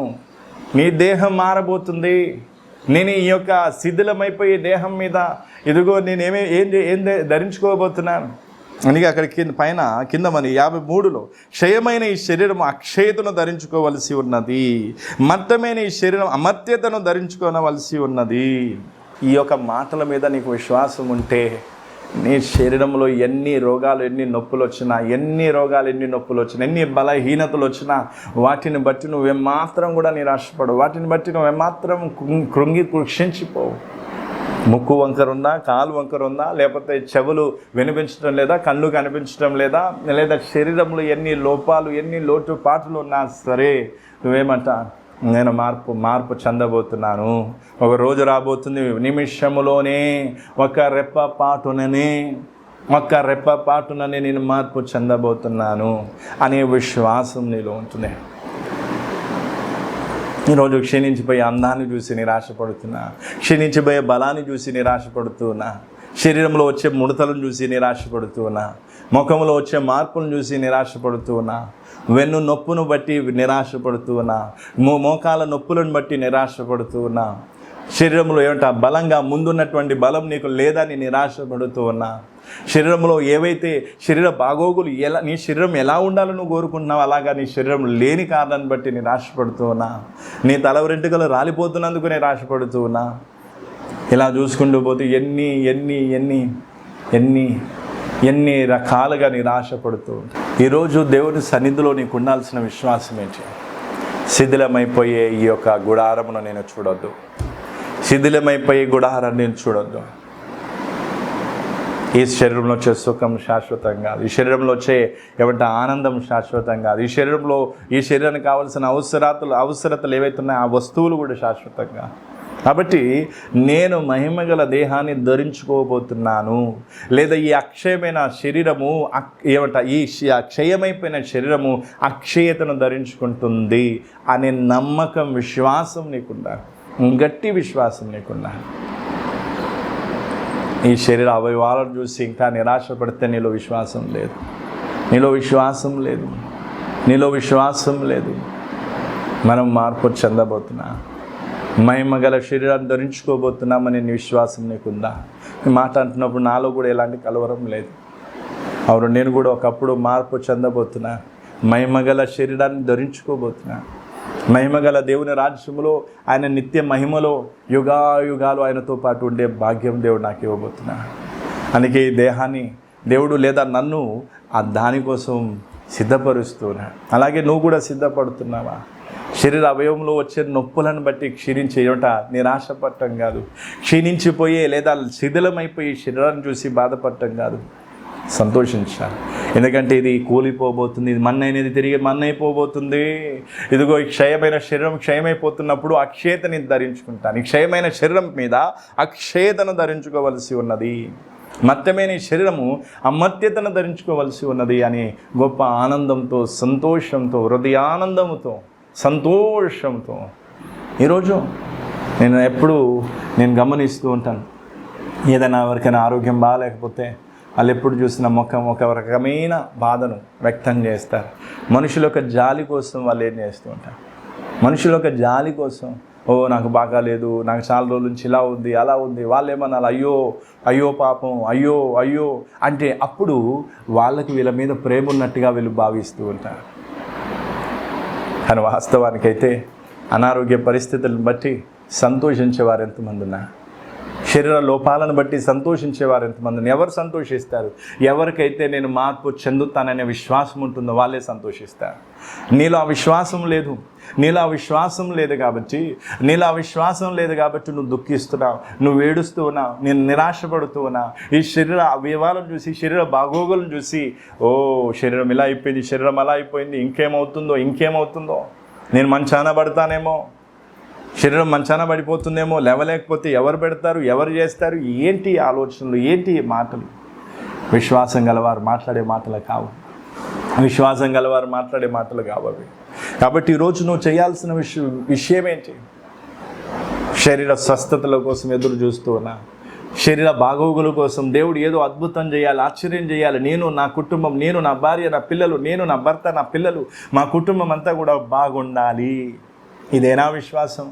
నీ దేహం మారబోతుంది. నేను ఈ యొక్క శిథిలమైపోయే దేహం మీద ఇదిగో నేను ఏం ధరించుకోబోతున్నాను. అందుకే అక్కడ కింద మన 53లో క్షయమైన ఈ శరీరం అక్షయతను ధరించుకోవలసి ఉన్నది, మర్త్యమైన ఈ శరీరం అమర్త్యతను ధరించుకోవలసి ఉన్నది. ఈ యొక్క మాటల మీద నీకు విశ్వాసం ఉంటే నీ శరీరంలో ఎన్ని రోగాలు ఎన్ని నొప్పులు వచ్చినా ఎన్ని బలహీనతలు వచ్చినా వాటిని బట్టి నువ్వేమాత్రం కూడా నిరాశపడవు, వాటిని బట్టి నువ్వేమాత్రం కృషించిపోవు. ముక్కు వంకర ఉందా, కాలు వంకర ఉందా, లేకపోతే చెవులు వినిపించడం లేదా, కళ్ళు కనిపించడం లేదా, శరీరంలో ఎన్ని లోపాలు ఎన్ని లోటుపాట్లు ఉన్నా సరే నువ్వేమంట, నేను మార్పు చెందబోతున్నాను. ఒక రోజు రాబోతుంది, నిమిషములోనే ఒక రెప్పపాటుననే నేను మార్పు చెందబోతున్నాను అనే విశ్వాసం నీలో ఉంటుంది. ఈరోజు క్షీణించిపోయే అందాన్ని చూసి నిరాశపడుతున్నా, క్షీణించిపోయే బలాన్ని చూసి నిరాశపడుతున్నా, శరీరంలో వచ్చే ముడతలను చూసి నిరాశపడుతున్నా, ముఖంలో వచ్చే మార్పులను చూసి నిరాశపడుతున్నా, వెన్ను నొప్పును బట్టి నిరాశపడుతున్నా, మోకాల నొప్పులను బట్టి నిరాశపడుతున్నా, శరీరంలో బలంగా ముందున్నటువంటి బలం నీకు లేదని నిరాశపడుతూ ఉన్నా, శరీరంలో ఏవైతే శరీర బాగోగులు నీ శరీరం ఎలా ఉండాలో నువ్వు కోరుకుంటున్నావు అలాగా నీ శరీరం లేని కారణాన్ని బట్టి నిరాశపడుతూ ఉన్నా, నీ తల వెంట్రుకలు రాలిపోతున్నందుకు నిరాశపడుతూ ఉన్నా, ఇలా చూసుకుంటూ పోతే ఎన్ని ఎన్ని ఎన్ని ఎన్ని ఎన్ని రకాలుగా నిరాశపడుతూ. ఈరోజు దేవుడి సన్నిధిలో నీకు ఉండాల్సిన విశ్వాసం ఏంటి? శిథిలమైపోయే ఈ యొక్క గుడారమును నేను చూడొద్దు, శిథిలమైపోయే గుడారాన్ని నేను చూడొద్దు. ఈ శరీరంలో వచ్చే సుఖం శాశ్వతం కాదు, ఈ శరీరంలో వచ్చే ఆనందం శాశ్వతం కాదు, ఈ శరీరానికి కావాల్సిన అవసరతలు ఏవైతే ఉన్నాయో ఆ వస్తువులు కూడా శాశ్వతం కాదు. కాబట్టి నేను మహిమగల దేహాన్ని ధరించుకోబోతున్నాను, లేదా ఈ అక్షయమైన శరీరము ఈ అక్షయమైపోయిన శరీరము అక్షయతను ధరించుకుంటుంది అనే నమ్మకం విశ్వాసం నీకున్నా, గట్టి విశ్వాసం నీకున్నా. ఈ శరీర అవయవాలను చూసి ఇంకా నిరాశపడితే నీలో విశ్వాసం లేదు. మనం మార్పు చెందబోతున్నా, మహిమగల శరీరాన్ని ధరించుకోబోతున్నామని నీ విశ్వాసం నీకుందా? ఈ మాట అంటున్నప్పుడు నాలో కూడా ఎలాంటి కలవరం లేదు. అవును, నేను కూడా ఒకప్పుడు మార్పు చెందబోతున్నా, మహిమగల శరీరాన్ని ధరించుకోబోతున్నా, మహిమగల దేవుని రాజ్యములో ఆయన నిత్య మహిమలో యుగాలు ఆయనతో పాటు ఉండే భాగ్యం దేవుడు నాకు ఇవ్వబోతున్నా. అందుకే ఈ దేహాన్ని దేవుడు లేదా నన్ను ఆ దానికోసం సిద్ధపరుస్తున్నా. అలాగే నువ్వు కూడా సిద్ధపడుతున్నావా? శరీర అవయవంలో వచ్చే నొప్పులను బట్టి నిరాశపడటం కాదు, క్షీణించిపోయే లేదా శిథిలమైపోయే శరీరాన్ని చూసి బాధపడటం కాదు, సంతోషించాలి. ఎందుకంటే ఇది కూలిపోబోతుంది, ఇది మన్నైనది తిరిగి మన్నైపోబోతుంది. ఇదిగో ఈ క్షయమైన శరీరం క్షయమైపోతున్నప్పుడు అక్షయతని ధరించుకుంటాను. ఈ క్షయమైన శరీరం మీద అక్షయతను ధరించుకోవలసి ఉన్నది, మర్త్యమైన శరీరము అమర్త్యతను ధరించుకోవలసి ఉన్నది అని గొప్ప ఆనందంతో, సంతోషంతో, హృదయానందంతో, సంతోషంతో ఈరోజు నేను గమనిస్తూ ఉంటాను. ఏదైనా ఎవరికైనా ఆరోగ్యం బాగాలేకపోతే వాళ్ళు ఎప్పుడు చూసిన ముఖం ఒక రకమైన బాధను వ్యక్తం చేస్తారు. మనుషుల యొక్క జాలి కోసం వాళ్ళు ఏం చేస్తూ ఉంటారు? మనుషుల యొక్క జాలి కోసం, నాకు బాగాలేదు, నాకు చాలా రోజుల నుంచి ఇలా ఉంది అలా ఉంది, వాళ్ళు ఏమన్నారు, అయ్యో పాపం, అయ్యో అంటే అప్పుడు వాళ్ళకి వీళ్ళ మీద ప్రేమ ఉన్నట్టుగా వీళ్ళు భావిస్తూ ఉంటారు. కానీ వాస్తవానికైతే అనారోగ్య పరిస్థితులను బట్టి సంతోషించేవారు ఎంతమంది ఉన్నారు? శరీర లోపాలను బట్టి సంతోషించేవారు ఎంతమందిని? ఎవరు సంతోషిస్తారు? ఎవరికైతే నేను మార్పు చెందుతాననే విశ్వాసం ఉంటుందో వాళ్ళే సంతోషిస్తారు. నీలో ఆ విశ్వాసం లేదు కాబట్టి నువ్వు దుఃఖిస్తున్నావు, నువ్వు ఏడుస్తూ ఉన్నావు, నేను నిరాశపడుతూ ఉన్నావు. ఈ శరీర అవయవాలను చూసి, శరీర బాగోగులను చూసి, శరీరం ఇలా అయిపోయింది, శరీరం అలా అయిపోయింది, ఇంకేమవుతుందో, నేను మంచాన పడతానేమో, శరీరం మంచాన పడిపోతుందేమో, లేవలేకపోతే ఎవరు పెడతారు, ఎవరు చేస్తారు, ఏంటి ఆలోచనలు, ఏంటి మాటలు? విశ్వాసం గలవారు మాట్లాడే మాటలు కావు అవి. కాబట్టి ఈరోజు నువ్వు చేయాల్సిన విషయం ఏంటి? శరీర స్వస్థతల కోసం ఎదురు చూస్తూ ఉన్నా, శరీర బాగోగుల కోసం దేవుడు ఏదో అద్భుతం చేయాలి, ఆశ్చర్యం చేయాలి, నేను, నా కుటుంబం, నేను, నా భార్య, నా పిల్లలు, నేను, నా భర్త, నా పిల్లలు, మా కుటుంబం అంతా కూడా బాగుండాలి. ఇదేనా విశ్వాసం?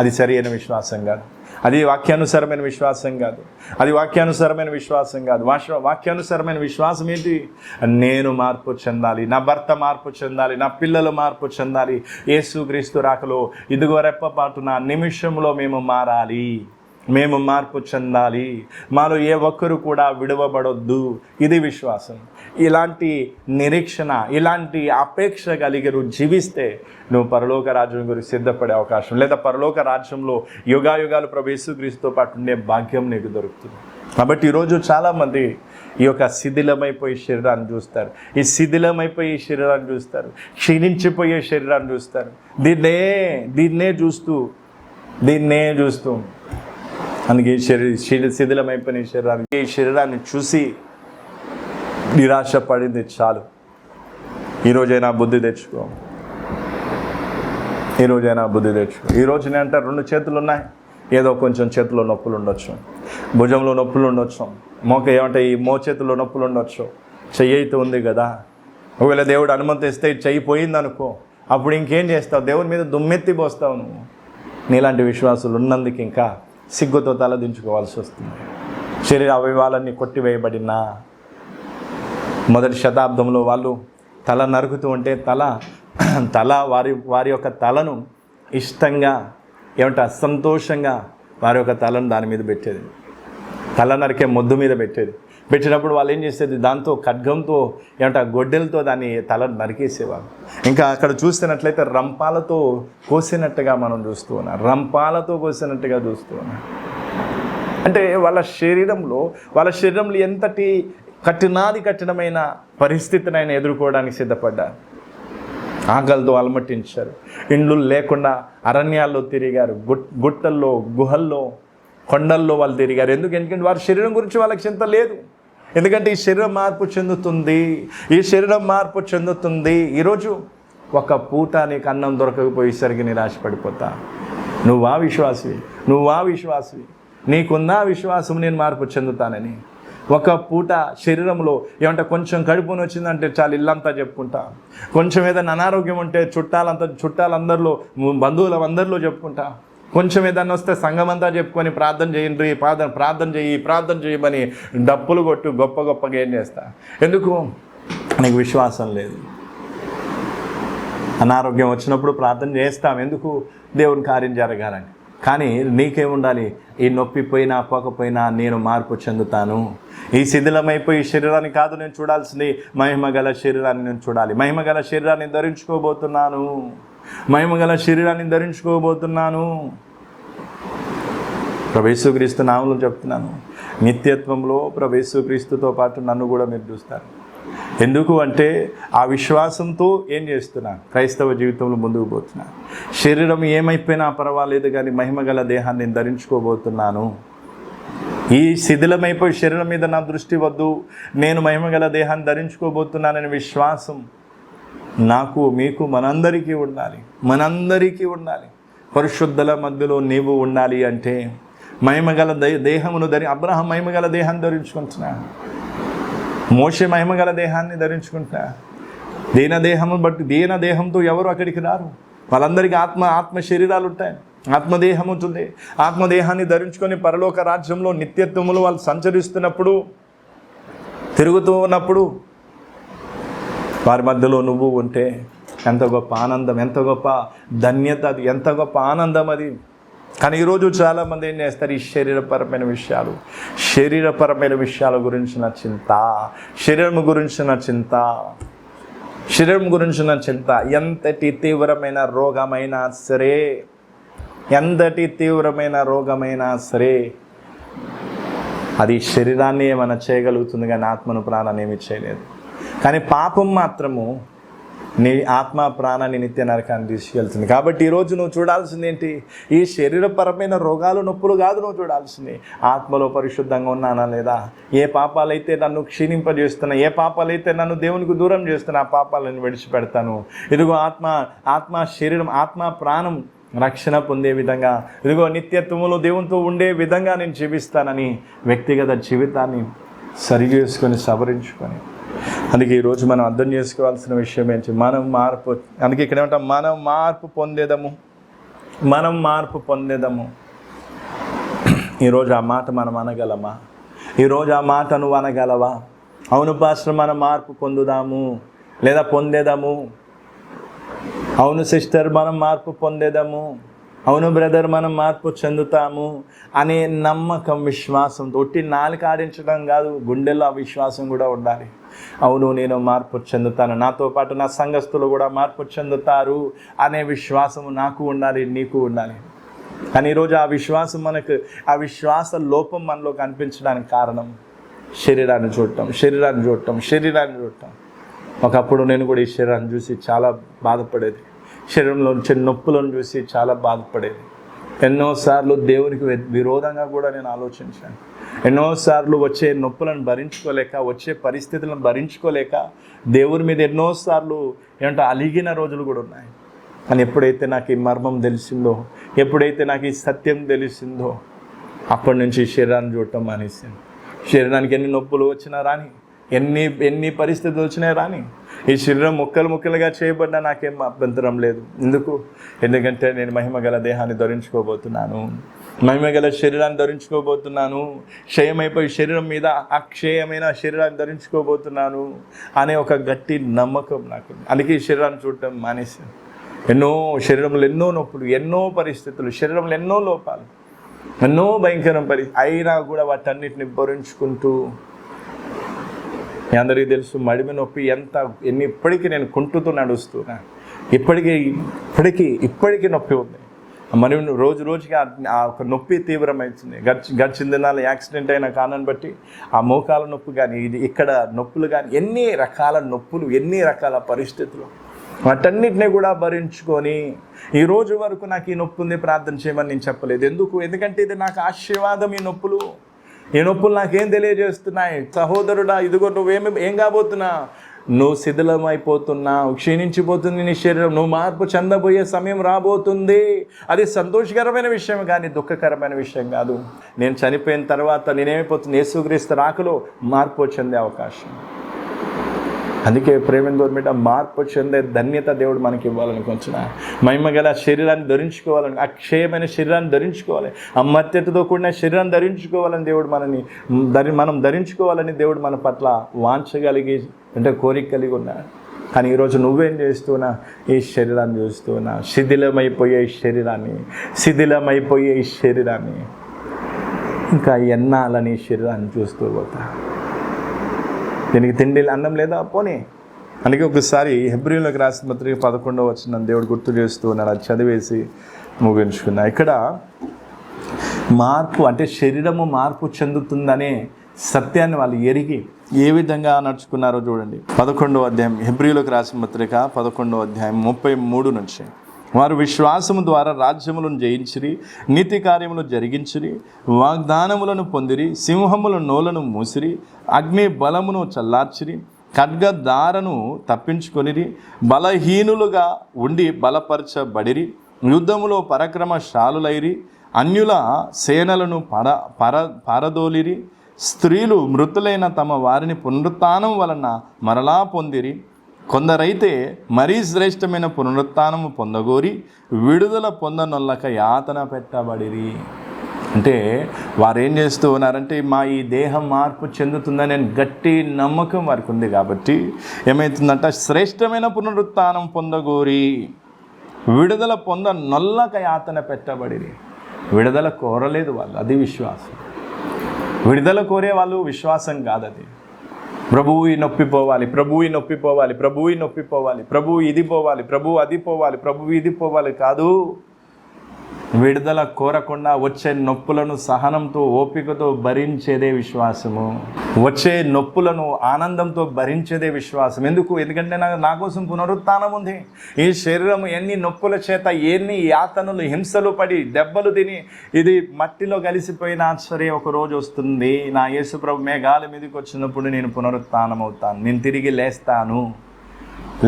అది సరైన విశ్వాసం కాదు. అది వాక్యానుసారమైన విశ్వాసం కాదు. అది వాక్యానుసారమైన విశ్వాసం కాదు. వాక్యానుసారమైన విశ్వాసం ఏంటి? నేను మార్పు చెందాలి, నా భర్త మార్పు చెందాలి, నా పిల్లలు మార్పు చెందాలి. యేసుక్రీస్తు రాకలో ఇదిగో రెప్పపాటున నిమిషంలో మేము మారాలి, మేము మార్పు చెందాలి, మాలో ఏ ఒక్కరు కూడా విడవబడొద్దు. ఇది విశ్వాసం. ఇలాంటి నిరీక్షణ, ఇలాంటి అపేక్ష కలిగి నువ్వు జీవిస్తే నువ్వు పరలోక రాజ్యం గురించి సిద్ధపడే అవకాశం, లేదా పరలోక రాజ్యంలో యుగాయుగాలు ప్రభు యేసుక్రీస్తుతో పాటు ఉండే భాగ్యం నీకు దొరుకుతుంది. కాబట్టి ఈరోజు చాలామంది ఈ యొక్క శిథిలమైపోయే శరీరాన్ని చూస్తారు, ఈ శిథిలమైపోయే శరీరాన్ని చూస్తారు, క్షీణించిపోయే శరీరాన్ని చూస్తారు. దీన్నే చూస్తూ అందుకే శిథిలమైపోయిన ఈ శరీరాన్ని చూసి నిరాశ పడింది చాలు. ఈరోజైనా బుద్ధి తెచ్చుకో. ఈరోజు నేను అంటే 2 చేతులు ఉన్నాయి, ఏదో కొంచెం చేతిలో నొప్పులు ఉండొచ్చు, భుజంలో నొప్పులు ఉండొచ్చు, ఏమంటే ఈ మోచేతిలో నొప్పులు ఉండొచ్చు, చెయ్యి అయితే ఉంది కదా. ఒకవేళ దేవుడు అనుమతిస్తే చెయ్యి పోయింది అనుకో, అప్పుడు ఇంకేం చేస్తావు? దేవుని మీద దుమ్మెత్తి పోస్తావు నువ్వు. నీలాంటి విశ్వాసులు ఉన్నందుకు ఇంకా సిగ్గుతో తలదించుకోవాల్సి వస్తుంది. శరీర అవయవాలన్నీ కొట్టివేయబడిన మొదటి శతాబ్దంలో వాళ్ళు తల నరుకుతూ ఉంటే తల వారి యొక్క తలను ఇష్టంగా సంతోషంగా వారి యొక్క తలను దాని మీద పెట్టేది, తల నరికే మొద్దు మీద పెట్టినప్పుడు వాళ్ళు ఏం చేసేది? దాంతో ఖడ్గంతో గొడ్డెలతో దాన్ని తలను నరికేసేవారు. ఇంకా అక్కడ చూస్తున్నట్లయితే రంపాలతో కోసినట్టుగా మనం చూస్తూ ఉన్నాం. అంటే వాళ్ళ శరీరంలో ఎంతటి కఠినమైన పరిస్థితినైనా ఎదుర్కోవడానికి సిద్ధపడ్డారు. ఆకలితో అలమటించారు, ఇండ్లు లేకుండా అరణ్యాల్లో తిరిగారు, గుట్టల్లో, గుహల్లో, కొండల్లో వాళ్ళు తిరిగారు. ఎందుకంటే వారి శరీరం గురించి వాళ్ళకి చింత లేదు. ఎందుకంటే ఈ శరీరం మార్పు చెందుతుంది. ఈరోజు ఒక పూట నీకు అన్నం దొరకకపోయేసరికి నిరాశపడిపోతా. నువ్వా విశ్వాసివి, నీకున్న విశ్వాసం నేను మార్పు చెందుతానని. ఒక పూట శరీరంలో కొంచెం కడుపుని వచ్చిందంటే చాలు ఇల్లంతా చెప్పుకుంటా. కొంచెం ఏదైనా అనారోగ్యం ఉంటే చుట్టాలందరిలో, బంధువులందరిలో చెప్పుకుంటా. కొంచెం ఏదన్నా వస్తే సంఘం అంతా చెప్పుకొని ప్రార్థన చేయమని డప్పులు కొట్టు గొప్పగా ఏం చేస్తా. ఎందుకు? నీకు విశ్వాసం లేదు. అనారోగ్యం వచ్చినప్పుడు ప్రార్థన చేస్తాం, ఎందుకు? దేవుని కార్యం జరగాలని. కానీ నీకేముండాలి? ఈ నొప్పి పోకపోయినా నేను మార్పు చెందుతాను. ఈ శిథిలమైపోయి శరీరాన్ని కాదు నేను చూడాల్సింది, మహిమగల శరీరాన్ని నేను చూడాలి. మహిమగల శరీరాన్ని ధరించుకోబోతున్నాను. ప్రభు యేసుక్రీస్తు నామములో చెప్తున్నాను, నిత్యత్వంలో ప్రభు యేసుక్రీస్తుతో పాటు నన్ను కూడా మీరు చూస్తారు. ఎందుకు అంటే ఆ విశ్వాసంతో ఏం చేస్తున్నా? క్రైస్తవ జీవితంలో ముందుకు పోతున్నా. శరీరం ఏమైపోయినా పర్వాలేదు కానీ మహిమగల దేహాన్ని నేను ధరించుకోబోతున్నాను. ఈ శిథిలమైపోయి శరీరం మీద నా దృష్టి వద్దు, నేను మహిమగల దేహాన్ని ధరించుకోబోతున్నాననే విశ్వాసం నాకు, మీకు, మనందరికీ ఉండాలి. పరిశుద్ధుల మధ్యలో నీవు ఉండాలి అంటే మహిమగల దేహమును అబ్రహాం మహిమగల దేహాన్ని ధరించుకుంటున్నా, మోషే మహిమగల దేహాన్ని ధరించుకుంటున్నా. దీన దేహంతో ఎవరు అక్కడికి రారు. వాళ్ళందరికీ ఆత్మ శరీరాలు ఉంటాయి, ఆత్మదేహం ఉంటుంది. ఆత్మదేహాన్ని ధరించుకొని పరలోక రాజ్యంలో నిత్యత్వములు వాళ్ళు సంచరిస్తున్నప్పుడు, తిరుగుతూ ఉన్నప్పుడు వారి మధ్యలో నువ్వు ఉంటే ఎంత గొప్ప ఆనందం, ఎంత గొప్ప ధన్యత, అది ఎంత గొప్ప ఆనందం అది. కానీ ఈరోజు చాలామంది ఏం చేస్తారు? ఈ శరీరపరమైన విషయాల గురించిన చింత, శరీరం గురించిన చింత ఎంతటి తీవ్రమైన రోగమైనా సరే అది శరీరాన్ని ఏమైనా చేయగలుగుతుంది కానీ ఆత్మను, ప్రాణాన్ని ఏమీ చేయలేదు. కానీ పాపం మాత్రము నీ ఆత్మ, ప్రాణాన్ని నిత్య నరకాన్ని తీసుకెళ్తుంది. కాబట్టి ఈరోజు నువ్వు చూడాల్సింది ఏంటి? ఈ శరీరపరమైన రోగాలు, నొప్పులు కాదు నువ్వు చూడాల్సింది, ఆత్మలో పరిశుద్ధంగా ఉన్నానా లేదా? ఏ పాపాలైతే నన్ను క్షీణింపజేస్తున్నా, ఏ పాపాలైతే నన్ను దేవునికి దూరం చేస్తున్నా, ఆ పాపాలను విడిచిపెడతాను. ఇదిగో ఆత్మ శరీరం, ఆత్మ ప్రాణం రక్షణ పొందే విధంగా, ఇదిగో నిత్యత్వములో దేవునితో ఉండే విధంగా నేను జీవిస్తానని వ్యక్తిగత జీవితాన్ని సరిచేసుకొని సవరించుకొని, అందుకే ఈరోజు మనం అర్థం చేసుకోవాల్సిన విషయం ఏంటి? అందుకే ఇక్కడ ఏమంటాం? మనం మార్పు పొందేదము. ఈరోజు ఆ మాట మనం అనగలమా? ఈరోజు ఆ మాట నువ్వు అనగలవా? అవును పాస్టర్, మనం మార్పు పొందుదాము లేదా పొందేదాము. అవును సిస్టర్, మనం మార్పు పొందేదాము. అవును బ్రదర్, మనం మార్పు చెందుతాము అనే నమ్మకం, విశ్వాసం, ఒట్టి నాలుక ఆడించడం కాదు, గుండెల్లో ఆ విశ్వాసం కూడా ఉండాలి. అవును, నేను మార్పు చెందుతాను, నాతో పాటు నా సంఘస్థులు కూడా మార్పు చెందుతారు అనే విశ్వాసం నాకు ఉండాలి, నీకు ఉండాలి. కానీ ఈరోజు ఆ విశ్వాసం ఆ విశ్వాస లోపం మనలో కనిపించడానికి కారణం శరీరాన్ని చూడటం. ఒకప్పుడు నేను కూడా ఈ శరీరాన్ని చూసి చాలా బాధపడేది, శరీరంలో వచ్చే నొప్పులను చూసి చాలా బాధపడేది. ఎన్నోసార్లు దేవునికి విరోధంగా కూడా నేను ఆలోచించాను. ఎన్నోసార్లు వచ్చే నొప్పులను భరించుకోలేక, వచ్చే పరిస్థితులను భరించుకోలేక దేవుని మీద ఎన్నోసార్లు అలిగిన రోజులు కూడా ఉన్నాయి. కానీ ఎప్పుడైతే నాకు ఈ మర్మం తెలిసిందో, ఎప్పుడైతే నాకు ఈ సత్యం తెలిసిందో, అప్పటి నుంచి శరీరాన్ని చూడటం మానేసాను. శరీరానికి ఎన్ని నొప్పులు వచ్చినా రాని, ఎన్ని పరిస్థితులు వచ్చినా రాని, ఈ శరీరం ముక్కలుగా చేయబడినా నాకేం అభ్యంతరం లేదు. ఎందుకంటే నేను మహిమగల దేహాన్ని ధరించుకోబోతున్నాను, మహిమగల శరీరాన్ని ధరించుకోబోతున్నాను, క్షయమైపోయి శరీరం మీద అక్షయమైన శరీరాన్ని ధరించుకోబోతున్నాను అనే ఒక గట్టి నమ్మకం నాకు. అందుకే ఈ శరీరాన్ని చూడటం మానేసాను. శరీరంలో ఎన్నో నొప్పులు, ఎన్నో పరిస్థితులు, శరీరంలో ఎన్నో లోపాలు, ఎన్నో భయంకరం అయినా కూడా వాటన్నిటిని భరించుకుంటూ, మీ అందరికీ తెలుసు మడిమి నొప్పి ఇప్పటికీ నేను కుంటుతూ నడుస్తున్నా. ఇప్పటికీ నొప్పి ఉంది. మరి రోజుకి ఆ ఒక నొప్పి తీవ్రమవుతుంది. గడిచిన దినాలు యాక్సిడెంట్ అయిన కారణాన్ని బట్టి ఆ మోకాల నొప్పి కానీ, ఇక్కడ నొప్పులు కానీ, ఎన్ని రకాల నొప్పులు, ఎన్ని రకాల పరిస్థితులు, వాటన్నిటినీ కూడా భరించుకొని ఈ రోజు వరకు నాకు ఈ నొప్పి ఉంది ప్రార్థన చేయమని నేను చెప్పలేదు. ఎందుకంటే ఇది నాకు ఆశీర్వాదం. ఈ నొప్పులు నాకేం తెలియజేస్తున్నాయి? సహోదరుడా, ఇదిగో ఏం కాబోతున్నా? నువ్వు శిథిలమైపోతున్నావు, క్షీణించిపోతుంది నీ శరీరం, నువ్వు మార్పు చెందబోయే సమయం రాబోతుంది. అది సంతోషకరమైన విషయం కానీ దుఃఖకరమైన విషయం కాదు. నేను చనిపోయిన తర్వాత నేనేమైపోతుంది? యేసుక్రీస్తు రాకలో మార్పు చెందే అవకాశం. అందుకే ప్రేమ గవర్నమెంట్ మార్పు చెందే ధన్యత దేవుడు మనకి ఇవ్వాలనుకుంటున్న, మహిమగల శరీరాన్ని ధరించుకోవాలని, అక్షయమైన శరీరాన్ని ధరించుకోవాలి, అమర్త్యతతో కూడిన శరీరాన్ని ధరించుకోవాలని దేవుడు మనం ధరించుకోవాలని దేవుడు మన పట్ల వాంఛగలిగి కోరిక కలిగి ఉన్నాడు. కానీ ఈరోజు నువ్వేం చేస్తున్నా? ఈ శరీరాన్ని చూస్తున్నా, శిథిలమైపోయే శరీరాన్ని ఇంకా ఎన్నాలని శరీరాన్ని చూస్తూ పోతా. దీనికి తిండి అన్నం లేదా? పోనీ. అందుకే ఒకసారి హెబ్రీయులకు రాసిన పత్రిక 11వ వచనం దేవుడు గుర్తు చేస్తూ ఉన్నాడు. అది చదివేసి ముగించుకున్నా. ఇక్కడ మార్పు అంటే శరీరము మార్పు చెందుతుందనే సత్యాన్ని వాళ్ళు ఎరిగి ఏ విధంగా నడుచుకున్నారో చూడండి. 11వ అధ్యాయం, హెబ్రీయులకు రాసిన పత్రిక 11వ అధ్యాయం 33 నుంచి. వారు విశ్వాసము ద్వారా రాజ్యములను జయించిరి, నీతి కార్యములు జరిగించిరి, వాగ్దానములను పొందిరి, సింహముల నోలను మూసిరి, అగ్ని బలమును చల్లార్చిరి, ఖడ్గదారను తప్పించుకొనిరి, బలహీనులుగా ఉండి బలపరచబడిరి, యుద్ధములో పరాక్రమశాలులైరి, అన్యుల సేనలను పారదోలిరి, స్త్రీలు మృతులైన తమ వారిని పునరుత్థానం వలన మరలా పొందిరి, కొందరైతే మరీ శ్రేష్టమైన పునరుత్థానము పొందగోరి విడుదల పొందనొల్లక యాతన పెట్టబడిరి. అంటే వారు ఏం చేస్తూ ఉన్నారంటే, ఈ దేహం మార్పు చెందుతుందని గట్టి నమ్మకం వారికి ఉంది. కాబట్టి ఏమవుతుందంట, శ్రేష్టమైన పునరుత్థానం పొందగోరి విడుదల పొందనొల్లక యాతన పెట్టబడిరి. విడుదల కోరలేదు వాళ్ళు, అది విశ్వాసం. విడుదల కోరే వాళ్ళు విశ్వాసం కాదు. అది ప్రభువు ఈ నొప్పి పోవాలి, ప్రభువు ఈ నొప్పి పోవాలి, ప్రభువు ఈ నొప్పి పోవాలి, ప్రభువు ఇది పోవాలి, ప్రభువు అది పోవాలి, ప్రభువు ఇది పోవాలి కాదు. విడుదల కోరకుండా వచ్చే నొప్పులను సహనంతో, ఓపికతో భరించేదే విశ్వాసము. వచ్చే నొప్పులను ఆనందంతో భరించేదే విశ్వాసం. ఎందుకంటే నా కోసం పునరుత్థానం ఉంది. ఈ శరీరం ఎన్ని నొప్పుల చేత, ఎన్ని యాతనలు, హింసలు పడి, దెబ్బలు తిని ఇది మట్టిలో కలిసిపోయినా సరే ఒక రోజు వస్తుంది, నా యేసు ప్రభు మేఘాల మీదకి వచ్చినప్పుడు నేను పునరుత్థానం అవుతాను, నేను తిరిగి లేస్తాను.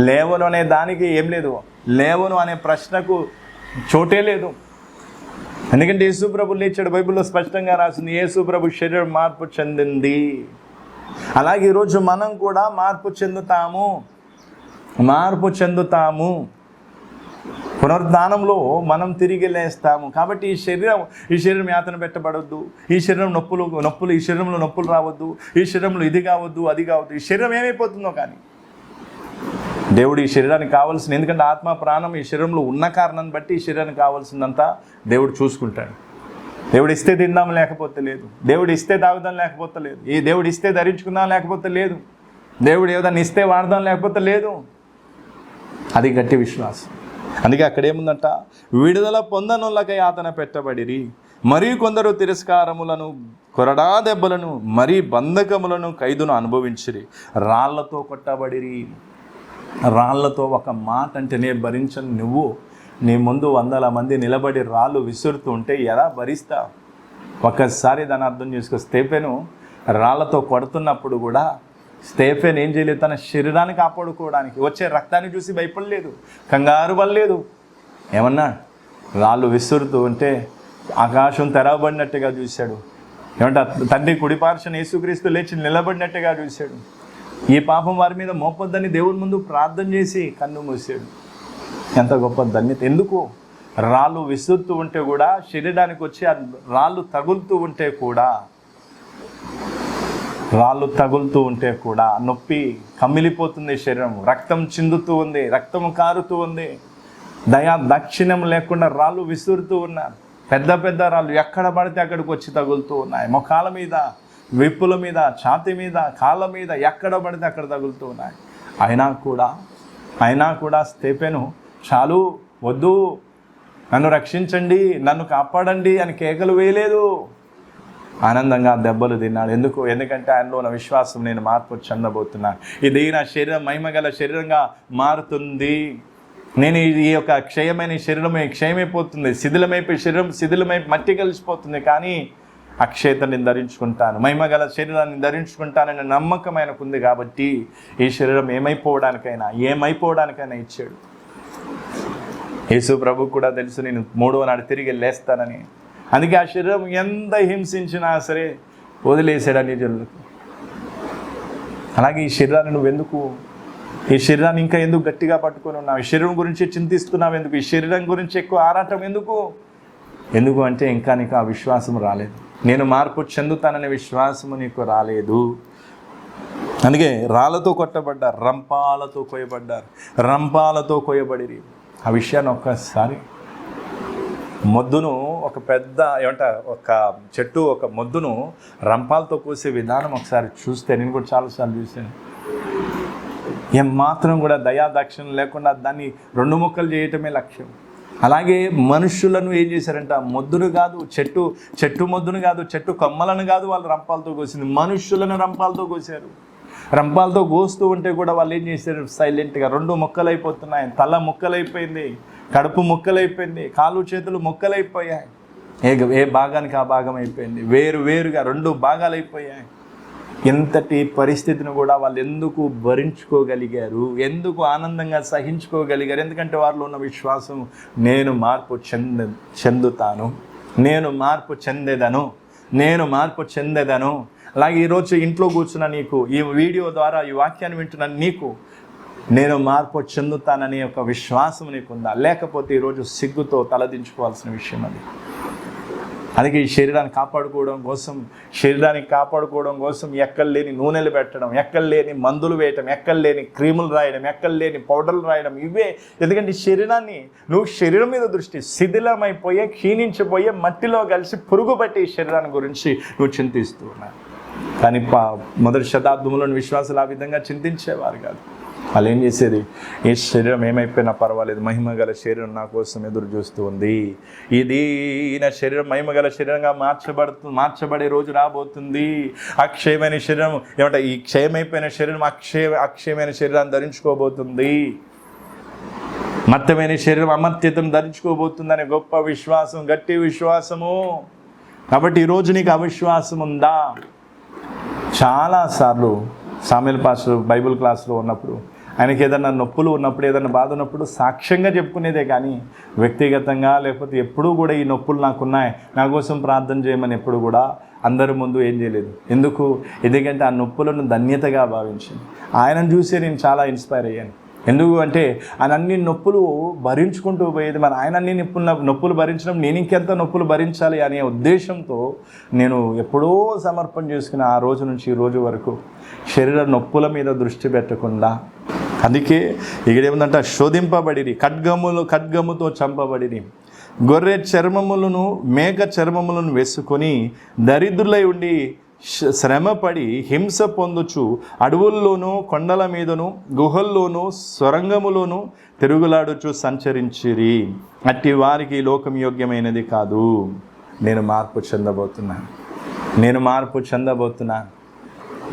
లేవను అనే దానికి ఏం లేదు, లేవను అనే ప్రశ్నకు చోటే లేదు. ఎందుకంటే యేసు ప్రభు లేచాడు. బైబిల్లో స్పష్టంగా రాసింది, యేసు ప్రభు శరీరం మార్పు చెందింది. అలాగే ఈరోజు మనం కూడా మార్పు చెందుతాము. పునరుద్ధానంలో మనం తిరిగి లేస్తాము. కాబట్టి ఈ శరీరం యాతన పెట్టబడొద్దు. ఈ శరీరం నొప్పులు ఈ శరీరంలో నొప్పులు రావద్దు. ఈ శరీరంలో ఇది కావద్దు, అది కావద్దు. ఈ శరీరం ఏమైపోతుందో కానీ దేవుడు ఈ శరీరానికి కావాల్సిన, ఎందుకంటే ఆత్మ ప్రాణం ఈ శరీరంలో ఉన్న కారణాన్ని బట్టి ఈ శరీరానికి కావాల్సిందంతా దేవుడు చూసుకుంటాడు. దేవుడు ఇస్తే తిందాం లేకపోతే లేదు, దేవుడు ఇస్తే తాగుదాం లేకపోతే లేదు, ఈ దేవుడు ఇస్తే ధరించుకుందాం లేకపోతే లేదు, దేవుడు ఏదైనా ఇస్తే వాడదాం లేకపోతే లేదు. అది గట్టి విశ్వాసం. అందుకే అక్కడేముందంట, విడుదల పొందనులకై యాతన పెట్టబడిరి, మరి కొందరు తిరస్కారములను, కొరడా దెబ్బలను, మరీ బంధకములను, ఖైదును అనుభవించిరి, రాళ్లతో కొట్టబడిరి. రాళ్లతో ఒక మాట అంటేనే భరించని నువ్వు నీ ముందు 100 మంది నిలబడి రాళ్ళు విసురుతూ ఉంటే ఎలా భరిస్తావు? ఒక్కసారి దాన్ని అర్థం చేసుకో. స్టెఫెను రాళ్లతో కొడుతున్నప్పుడు కూడా స్టెఫెన్ ఏం చేయలేదు, తన శరీరాన్ని కాపాడుకోవడానికి వచ్చే రక్తాన్ని చూసి భయపడలేదు, కంగారు పడలేదు. ఏమన్నా రాళ్ళు విసురుతూ ఉంటే ఆకాశం తెరవబడినట్టుగా చూశాడు. ఏమంటే తండ్రి కుడిపార్శ్వన యేసుక్రీస్తు లేచి నిలబడినట్టుగా చూశాడు. ఈ పాపం వారి మీద మోపొద్దని దేవుని ముందు ప్రార్థన చేసి కన్ను మూసాడు. ఎంత గొప్ప ధన్యత! ఎందుకు? రాళ్ళు విసురుతూ ఉంటే కూడా, శరీరానికి వచ్చి రాళ్ళు తగులుతూ ఉంటే కూడా నొప్పి కమ్మిలిపోతుంది శరీరం, రక్తం చిందుతూ ఉంది, రక్తం కారుతూ ఉంది. దక్షిణం లేకుండా రాళ్ళు విసురుతూ ఉన్నారు. పెద్ద పెద్ద రాళ్ళు ఎక్కడ పడితే అక్కడికి వచ్చి తగులుతూ ఉన్నాయి. మొఖాల మీద, విప్పుల మీద, ఛాతి మీద, కాళ్ళ మీద, ఎక్కడ పడితే అక్కడ తగులుతూ ఉన్నాయి. అయినా కూడా స్టెఫెను చాలు, వద్దు, నన్ను రక్షించండి, నన్ను కాపాడండి అని కేకలు వేయలేదు. ఆనందంగా దెబ్బలు తిన్నాడు. ఎందుకంటే ఆయనలో ఉన్న విశ్వాసం, నేను మార్పు చెందబోతున్నాను, ఇది నా శరీరం మహిమగల శరీరంగా మారుతుంది, నేను ఈ యొక్క క్షయమైన శరీరమే క్షయమైపోతుంది, శిథిలమై మట్టి కలిసిపోతుంది, కానీ అక్షయతని ధరించుకుంటాను, మహిమగల శరీరాన్ని ధరించుకుంటానని నమ్మకం ఆయనకు ఉంది. కాబట్టి ఈ శరీరం ఏమైపోవడానికైనా ఇచ్చాడు. యేసు ప్రభు కూడా తెలుసు, నేను 3వ నాడు తిరిగి లేస్తానని. అందుకే ఆ శరీరం ఎంత హింసించినా సరే వదిలేసాడని జల్లుకు. అలాగే ఈ శరీరాన్ని నువ్వెందుకు, ఈ శరీరాన్ని ఇంకా ఎందుకు గట్టిగా పట్టుకొని ఉన్నావు? ఈ శరీరం గురించి చింతిస్తున్నావు ఎందుకు? ఈ శరీరం గురించి ఎక్కువ ఆరాటం ఎందుకు అంటే ఇంకా నీకు ఆ విశ్వాసం రాలేదు. నేను మార్పు చెందుతాననే విశ్వాసము నీకు రాలేదు. అందుకే రాళ్ళతో కొట్టబడ్డారు, రంపాలతో కోయబడిరి. ఆ విషయాన్ని ఒక్కసారి, మొద్దును ఒక చెట్టు ఒక మొద్దును రంపాలతో కోసే విధానం ఒకసారి చూస్తే, నేను కూడా చాలాసార్లు చూశాను, ఏమాత్రం కూడా దయాదాక్షిణ్యం లేకుండా దాన్ని 2 ముక్కలు చేయటమే లక్ష్యం. అలాగే మనుషులను ఏం చేశారంట, మొద్దును కాదు, చెట్టు మొద్దును కాదు, చెట్టు కొమ్మలను కాదు వాళ్ళు రంపాలతో కోసింది, మనుషులను రంపాలతో కోసారు. రంపాలతో కోస్తూ ఉంటే కూడా వాళ్ళు ఏం చేశారు, సైలెంట్గా 2 ముక్కలైపోతున్నాయి. తల ముక్కలైపోయింది, కడుపు ముక్కలైపోయింది, కాళ్ళు చేతులు ముక్కలైపోయాయి, ఏ భాగానికి ఆ భాగం అయిపోయింది, వేరుగా 2 భాగాలైపోయాయి. ఎంతటి పరిస్థితిని కూడా వాళ్ళు ఎందుకు భరించుకోగలిగారు, ఎందుకు ఆనందంగా సహించుకోగలిగారు? ఎందుకంటే వారిలో ఉన్న విశ్వాసం, నేను మార్పు చెందుతాను, నేను మార్పు చెందేదను. అలాగే ఈరోజు ఇంట్లో కూర్చున్న నీకు, ఈ వీడియో ద్వారా ఈ వాక్యాన్ని వింటున్న నీకు, నేను మార్పు చెందుతానని ఒక విశ్వాసం నీకుందా? లేకపోతే ఈరోజు సిగ్గుతో తలదించుకోవాల్సిన విషయం అది. అందుకే ఈ శరీరాన్ని కాపాడుకోవడం కోసం ఎక్కడలేని నూనెలు పెట్టడం, ఎక్కడలేని మందులు వేయటం, ఎక్కడలేని క్రీములు రాయడం, ఎక్కడలేని పౌడర్లు రాయడం, ఇవే. ఎందుకంటే శరీరాన్ని నువ్వు శరీరం మీద దృష్టి, శిథిలమైపోయే, క్షీణించిపోయే, మట్టిలో కలిసి పురుగు పట్టి ఈ శరీరాన్ని గురించి నువ్వు చింతిస్తూ ఉన్నావు. కానీ మొదటి శతాబ్దంలోని విశ్వాసాలు ఆ విధంగా చింతించేవారు కాదు. వాళ్ళు ఏం చేసేది, ఈ శరీరం ఏమైపోయినా పర్వాలేదు, మహిమగల శరీరం నా కోసం ఎదురు చూస్తూ ఉంది, ఇది నా శరీరం మహిమగల శరీరంగా మార్చబడే రోజు రాబోతుంది. అక్షయమైన శరీరం ఈ క్షయమైపోయిన శరీరం అక్షయమైన శరీరాన్ని ధరించుకోబోతుంది, మత్తమైన శరీరం అమర్త్యతను ధరించుకోబోతుందనే గొప్ప విశ్వాసం, గట్టి విశ్వాసము. కాబట్టి ఈరోజు నీకు అవిశ్వాసం ఉందా? చాలాసార్లు సామ్యుయల్ పాస్టర్ బైబిల్ క్లాస్లో ఉన్నప్పుడు, ఆయనకి ఏదైనా నొప్పులు ఉన్నప్పుడు, ఏదైనా బాధ ఉన్నప్పుడు సాక్ష్యంగా చెప్పుకునేదే కానీ వ్యక్తిగతంగా లేకపోతే ఎప్పుడూ కూడా ఈ నొప్పులు నాకున్నాయి, నా కోసం ప్రార్థన చేయమని ఎప్పుడు కూడా అందరి ముందు ఏం చేయలేదు. ఎందుకంటే ఆ నొప్పులను ధన్యతగా భావించింది. ఆయనను చూసే నేను చాలా ఇన్స్పైర్ అయ్యాను. ఎందుకు అంటే ఆయన అన్ని నొప్పులు భరించుకుంటూ పోయేది, మరి ఆయన అన్ని నొప్పులు భరించడం నేను ఇంకెంత నొప్పులు భరించాలి అనే ఉద్దేశంతో నేను ఎప్పుడో సమర్పణ చేసుకుని ఆ రోజు నుంచి ఈ రోజు వరకు శరీర నొప్పుల మీద దృష్టి పెట్టకుండా, అందుకే ఇక్కడేముందంట, శోధింపబడిరి, ఖడ్గముతో చంపబడిరి, గొర్రె చర్మములను మేక చర్మములను వేసుకొని దరిద్రులై ఉండి శ్రమపడి హింస పొందుచు అడవుల్లోనూ కొండల మీదను గుహల్లోనూ సొరంగములోనూ తిరుగులాడుచు సంచరించిరి. అట్టి వారికి లోకం యోగ్యమైనది కాదు. నేను మార్పు చెందబోతున్నా, నేను మార్పు చెందబోతున్నా,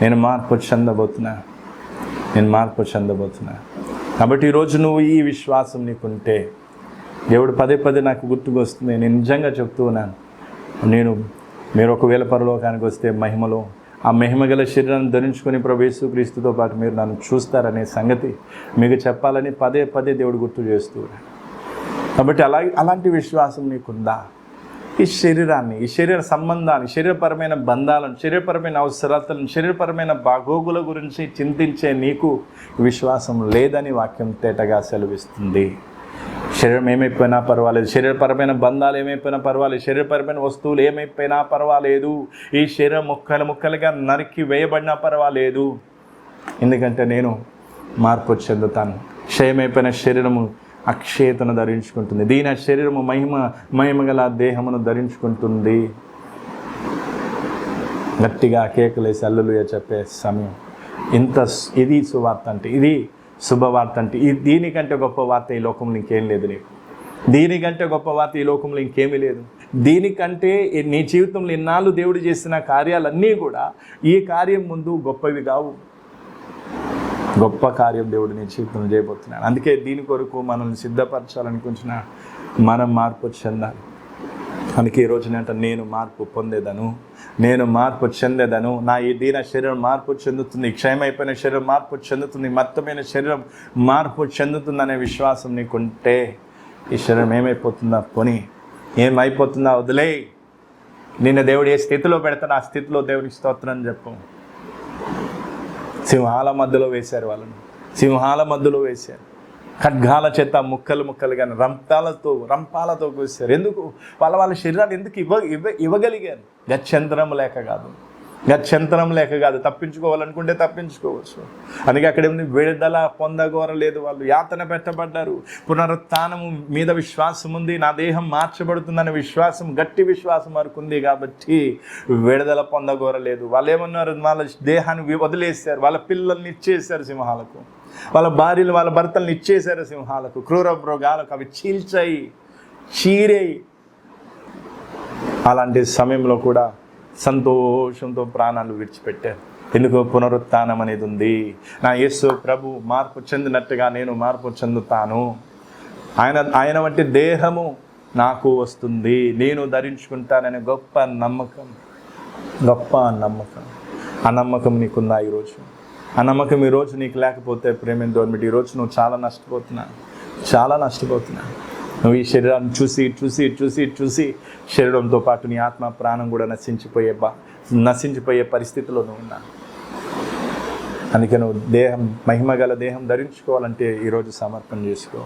నేను మార్పు చెందబోతున్నా, నేను మార్పు చెందబోతున్నా. కాబట్టి ఈరోజు నువ్వు ఈ విశ్వాసం నీకుంటే, దేవుడు పదే పదే నాకు గుర్తుకొస్తుంది, నేను నిజంగా చెప్తూ ఉన్నాను, మీరు ఒకవేళ పరలోకానికి వస్తే మహిమలో ఆ మహిమ గల శరీరాన్ని ధరించుకొని ప్రభు యేసుక్రీస్తుతో పాటు మీరు నన్ను చూస్తారనే సంగతి మీకు చెప్పాలని పదే పదే దేవుడు గుర్తు చేస్తూ ఉన్నాడు. కాబట్టి అలాంటి విశ్వాసం నీకుందా? ఈ శరీరాన్ని, ఈ శరీర సంబంధాన్ని, శరీరపరమైన బంధాలను, శరీరపరమైన అవసరాలను, శరీరపరమైన బాగోగుల గురించి చింతించే నీకు విశ్వాసం లేదని వాక్యం తేటగా సెలవిస్తుంది. శరీరం ఏమైపోయినా పర్వాలేదు, శరీరపరమైన బంధాలు ఏమైపోయినా పర్వాలేదు, శరీరపరమైన వస్తువులు ఏమైపోయినా పర్వాలేదు, ఈ శరీరం ముక్కలుగా నరికి వేయబడినా పర్వాలేదు, ఎందుకంటే నేను మార్పు చెందుతాను. క్షయమైపోయిన శరీరము అక్షయతను ధరించుకుంటుంది, దీని శరీరము మహిమగల దేహమును ధరించుకుంటుంది. గట్టిగా కేకలేసి హల్లెలూయా చెప్పే సమయం. ఇది సువార్త అంటే, ఇది శుభవార్త అంటే, దీనికంటే గొప్ప వార్త ఈ లోకంలో ఇంకేం లేదు నీకు. దీనికంటే గొప్ప వార్త ఈ లోకంలో ఇంకేమీ లేదు. దీనికంటే నీ జీవితంలో ఇన్నాళ్ళు దేవుడు చేసిన కార్యాలన్నీ కూడా ఈ కార్యం ముందు గొప్పవి కావు. గొప్ప కార్యం దేవుడు నీ జీవితంలో చేయబోతున్నాడు. అందుకే దీని కొరకు మనల్ని సిద్ధపరచాలనుకుంటున్న మనం మార్పు చెందాలి. అందుకే ఈ రోజు నేను మార్పు పొందేదను, నేను మార్పు చెందేదను, నా ఈ దీన శరీరం మార్పు చెందుతుంది, క్షయమైపోయిన శరీరం మార్పు చెందుతుంది, మత్తమైన శరీరం మార్పు చెందుతుంది అనే విశ్వాసం నీకుంటే, ఈ శరీరం ఏమైపోతుందా పోనీ, ఏమైపోతుందా వదిలే, నిన్న దేవుడు ఏ స్థితిలో పెడతాను ఆ స్థితిలో దేవునికి స్తోత్రం అని చెప్పు. సింహాల మధ్యలో వేశారు వాళ్ళను, సింహాల మధ్యలో వేశారు, ఖడ్గాల చేత ముక్కలుగా రంపాలతో కోసారు. ఎందుకు? వాళ్ళ శరీరాన్ని ఎందుకు ఇవ్వగలిగారు? గత్యంతరం లేక కాదు. తప్పించుకోవాలనుకుంటే తప్పించుకోవచ్చు. అందుకే అక్కడ ఏముంది, విడుదల పొందగోరలేదు, వాళ్ళు యాతన పెట్టబడ్డారు. పునరుత్థానము మీద విశ్వాసం ఉంది, నా దేహం మార్చబడుతుందనే విశ్వాసం, గట్టి విశ్వాసం వరకు ఉంది కాబట్టి విడుదల పొందగోరలేదు. వాళ్ళు ఏమన్నారు, వాళ్ళ దేహాన్ని వదిలేశారు, వాళ్ళ పిల్లల్ని ఇచ్చేశారు సింహాలకు, వాళ్ళ భార్యలు వాళ్ళ భర్తలను ఇచ్చేశారు సింహాలకు, క్రూర మృగాలకు. అవి చీరేయి. అలాంటి సమయంలో కూడా సంతోషంతో ప్రాణాలు విడిచిపెట్టారు. ఎందుకు? పునరుత్థానం అనేది ఉంది. నా యేసు ప్రభు మార్పు చెందినట్టుగా నేను మార్పు చెందుతాను. ఆయన వంటి దేహము నాకు వస్తుంది, నేను ధరించుకుంటాననే గొప్ప నమ్మకం. ఆ నమ్మకం నీకుందా ఈరోజు? ఆ నమ్మకం ఈరోజు నీకు లేకపోతే ప్రేమ గవర్నమెంట్ ఈరోజు నువ్వు చాలా నష్టపోతున్నా. నువ్వు ఈ శరీరాన్ని చూసి శరీరంతో పాటు నీ ఆత్మ ప్రాణం కూడా నశించిపోయే పరిస్థితిలో నువ్వు ఉన్నా. అందుకే నువ్వు మహిమగల దేహం ధరించుకోవాలంటే ఈరోజు సమర్పణ చేసుకో.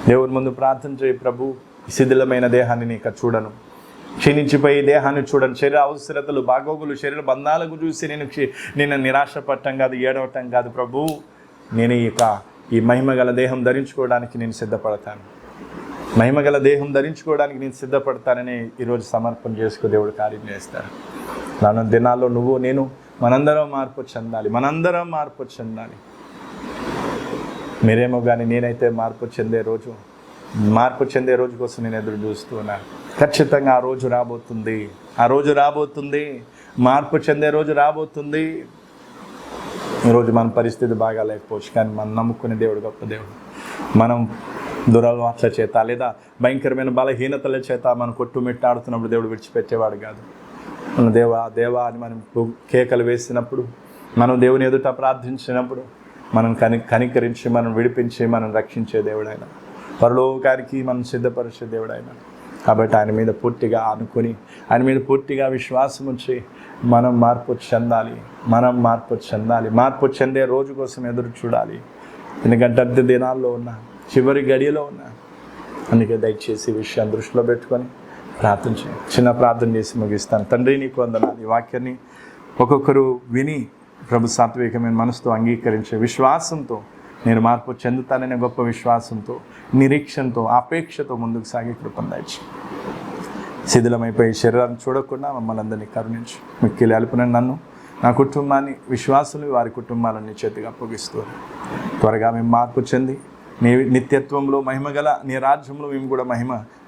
దేవుని ముందు ప్రార్థన చేయి, ప్రభు శిథిలమైన దేహాన్ని నీకు చూడను, క్షీణించిపోయే దేహాన్ని చూడను, శరీర అవసరతలు బాగోగులు శరీర బంధాలకు చూసి నేను నిరాశపడటం కాదు, ఏడవటం కాదు. ప్రభు నేను ఈ మహిమగల దేహం ధరించుకోవడానికి నేను సిద్ధపడతాను, మహిమగల దేహం ధరించుకోవడానికి నేను సిద్ధపడతానని ఈరోజు సమర్పణ చేసుకో. దేవుడు కార్యం చేస్తాడు. రానున్న దినాల్లో నువ్వు నేను మనందరం మార్పు చెందాలి. మీరేమో కానీ నేనైతే మార్పు చెందే రోజు కోసం నేను ఎదురు చూస్తూ ఉన్నాను. ఖచ్చితంగా ఆ రోజు రాబోతుంది, మార్పు చెందే రోజు రాబోతుంది. ఈరోజు మన పరిస్థితి బాగా లేకపోవచ్చు, కానీ మనం నమ్ముకునే దేవుడు గొప్ప దేవుడు. మనం దురలవాట్ల చేత లేదా భయంకరమైన బలహీనతల చేత మనం కొట్టుమిట్టాడుతున్నప్పుడు దేవుడు విడిచిపెట్టేవాడు కాదు. మన దేవా అని మనం కేకలు వేసినప్పుడు, మనం దేవుని ఎదుట ప్రార్థించినప్పుడు మనం కనికరించి మనం విడిపించి మనం రక్షించే దేవుడైనా, పరలోకానికి మనం సిద్ధపరిచే దేవుడైనా. కాబట్టి ఆయన మీద పూర్తిగా ఆనుకొని, ఆయన మీద పూర్తిగా విశ్వాసం ఉంచి మనం మార్పు చెందాలి. మార్పు చెందే రోజు కోసం ఎదురు చూడాలి. ఎందుకంటే అంత్య దినాల్లో ఉన్నా, చివరి గడియలో ఉన్నా. అందుకే దయచేసి ఈ విషయాన్ని దృష్టిలో పెట్టుకొని ప్రార్థన చేయండి. చిన్న ప్రార్థన చేసి ముగిస్తాను. తండ్రి, నీకు వందనాలు. ఈ వాక్యాన్ని ఒక్కొక్కరు విని ప్రభు సాత్వికమైన మనసుతో అంగీకరించే విశ్వాసంతో నేను మార్పు చెందుతాననే గొప్ప విశ్వాసంతో, నిరీక్షణతో, ఆపేక్షతో ముందుకు సాగే కృపను దయచేయండి. శిథిలమైపోయి శరీరాన్ని చూడకుండా మమ్మల్ని అందరినీ కరుణించు. మిక్కిలి అలుపున నన్ను, నా కుటుంబాన్ని, విశ్వాసులు వారి కుటుంబాలన్నీ చేతిగా అప్పగిస్తూ త్వరగా మేము మార్పు చెంది నీ నిత్యత్వంలో మహిమగల నీ రాజ్యంలో మేము కూడా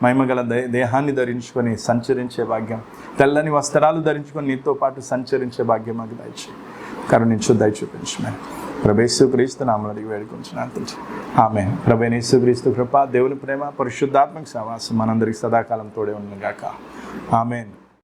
మహిమగల దేహాన్ని ధరించుకొని సంచరించే భాగ్యం, తెల్లని వస్త్రాలు ధరించుకొని నీతో పాటు సంచరించే భాగ్యం మాకు దయచేయి. కరుణించు, దయ చూపించమని ప్రభు క్రీస్తు నామమున అడిగి వేడుకొంచున్నాను తండ్రి. ఆమేన్. ప్రభు యేసుక్రీస్తు కృప, దేవుని ప్రేమ, పరిశుద్ధాత్మక సహవాసం మనందరికి సదాకాలం తోడే ఉండును గాక. ఆమేన్.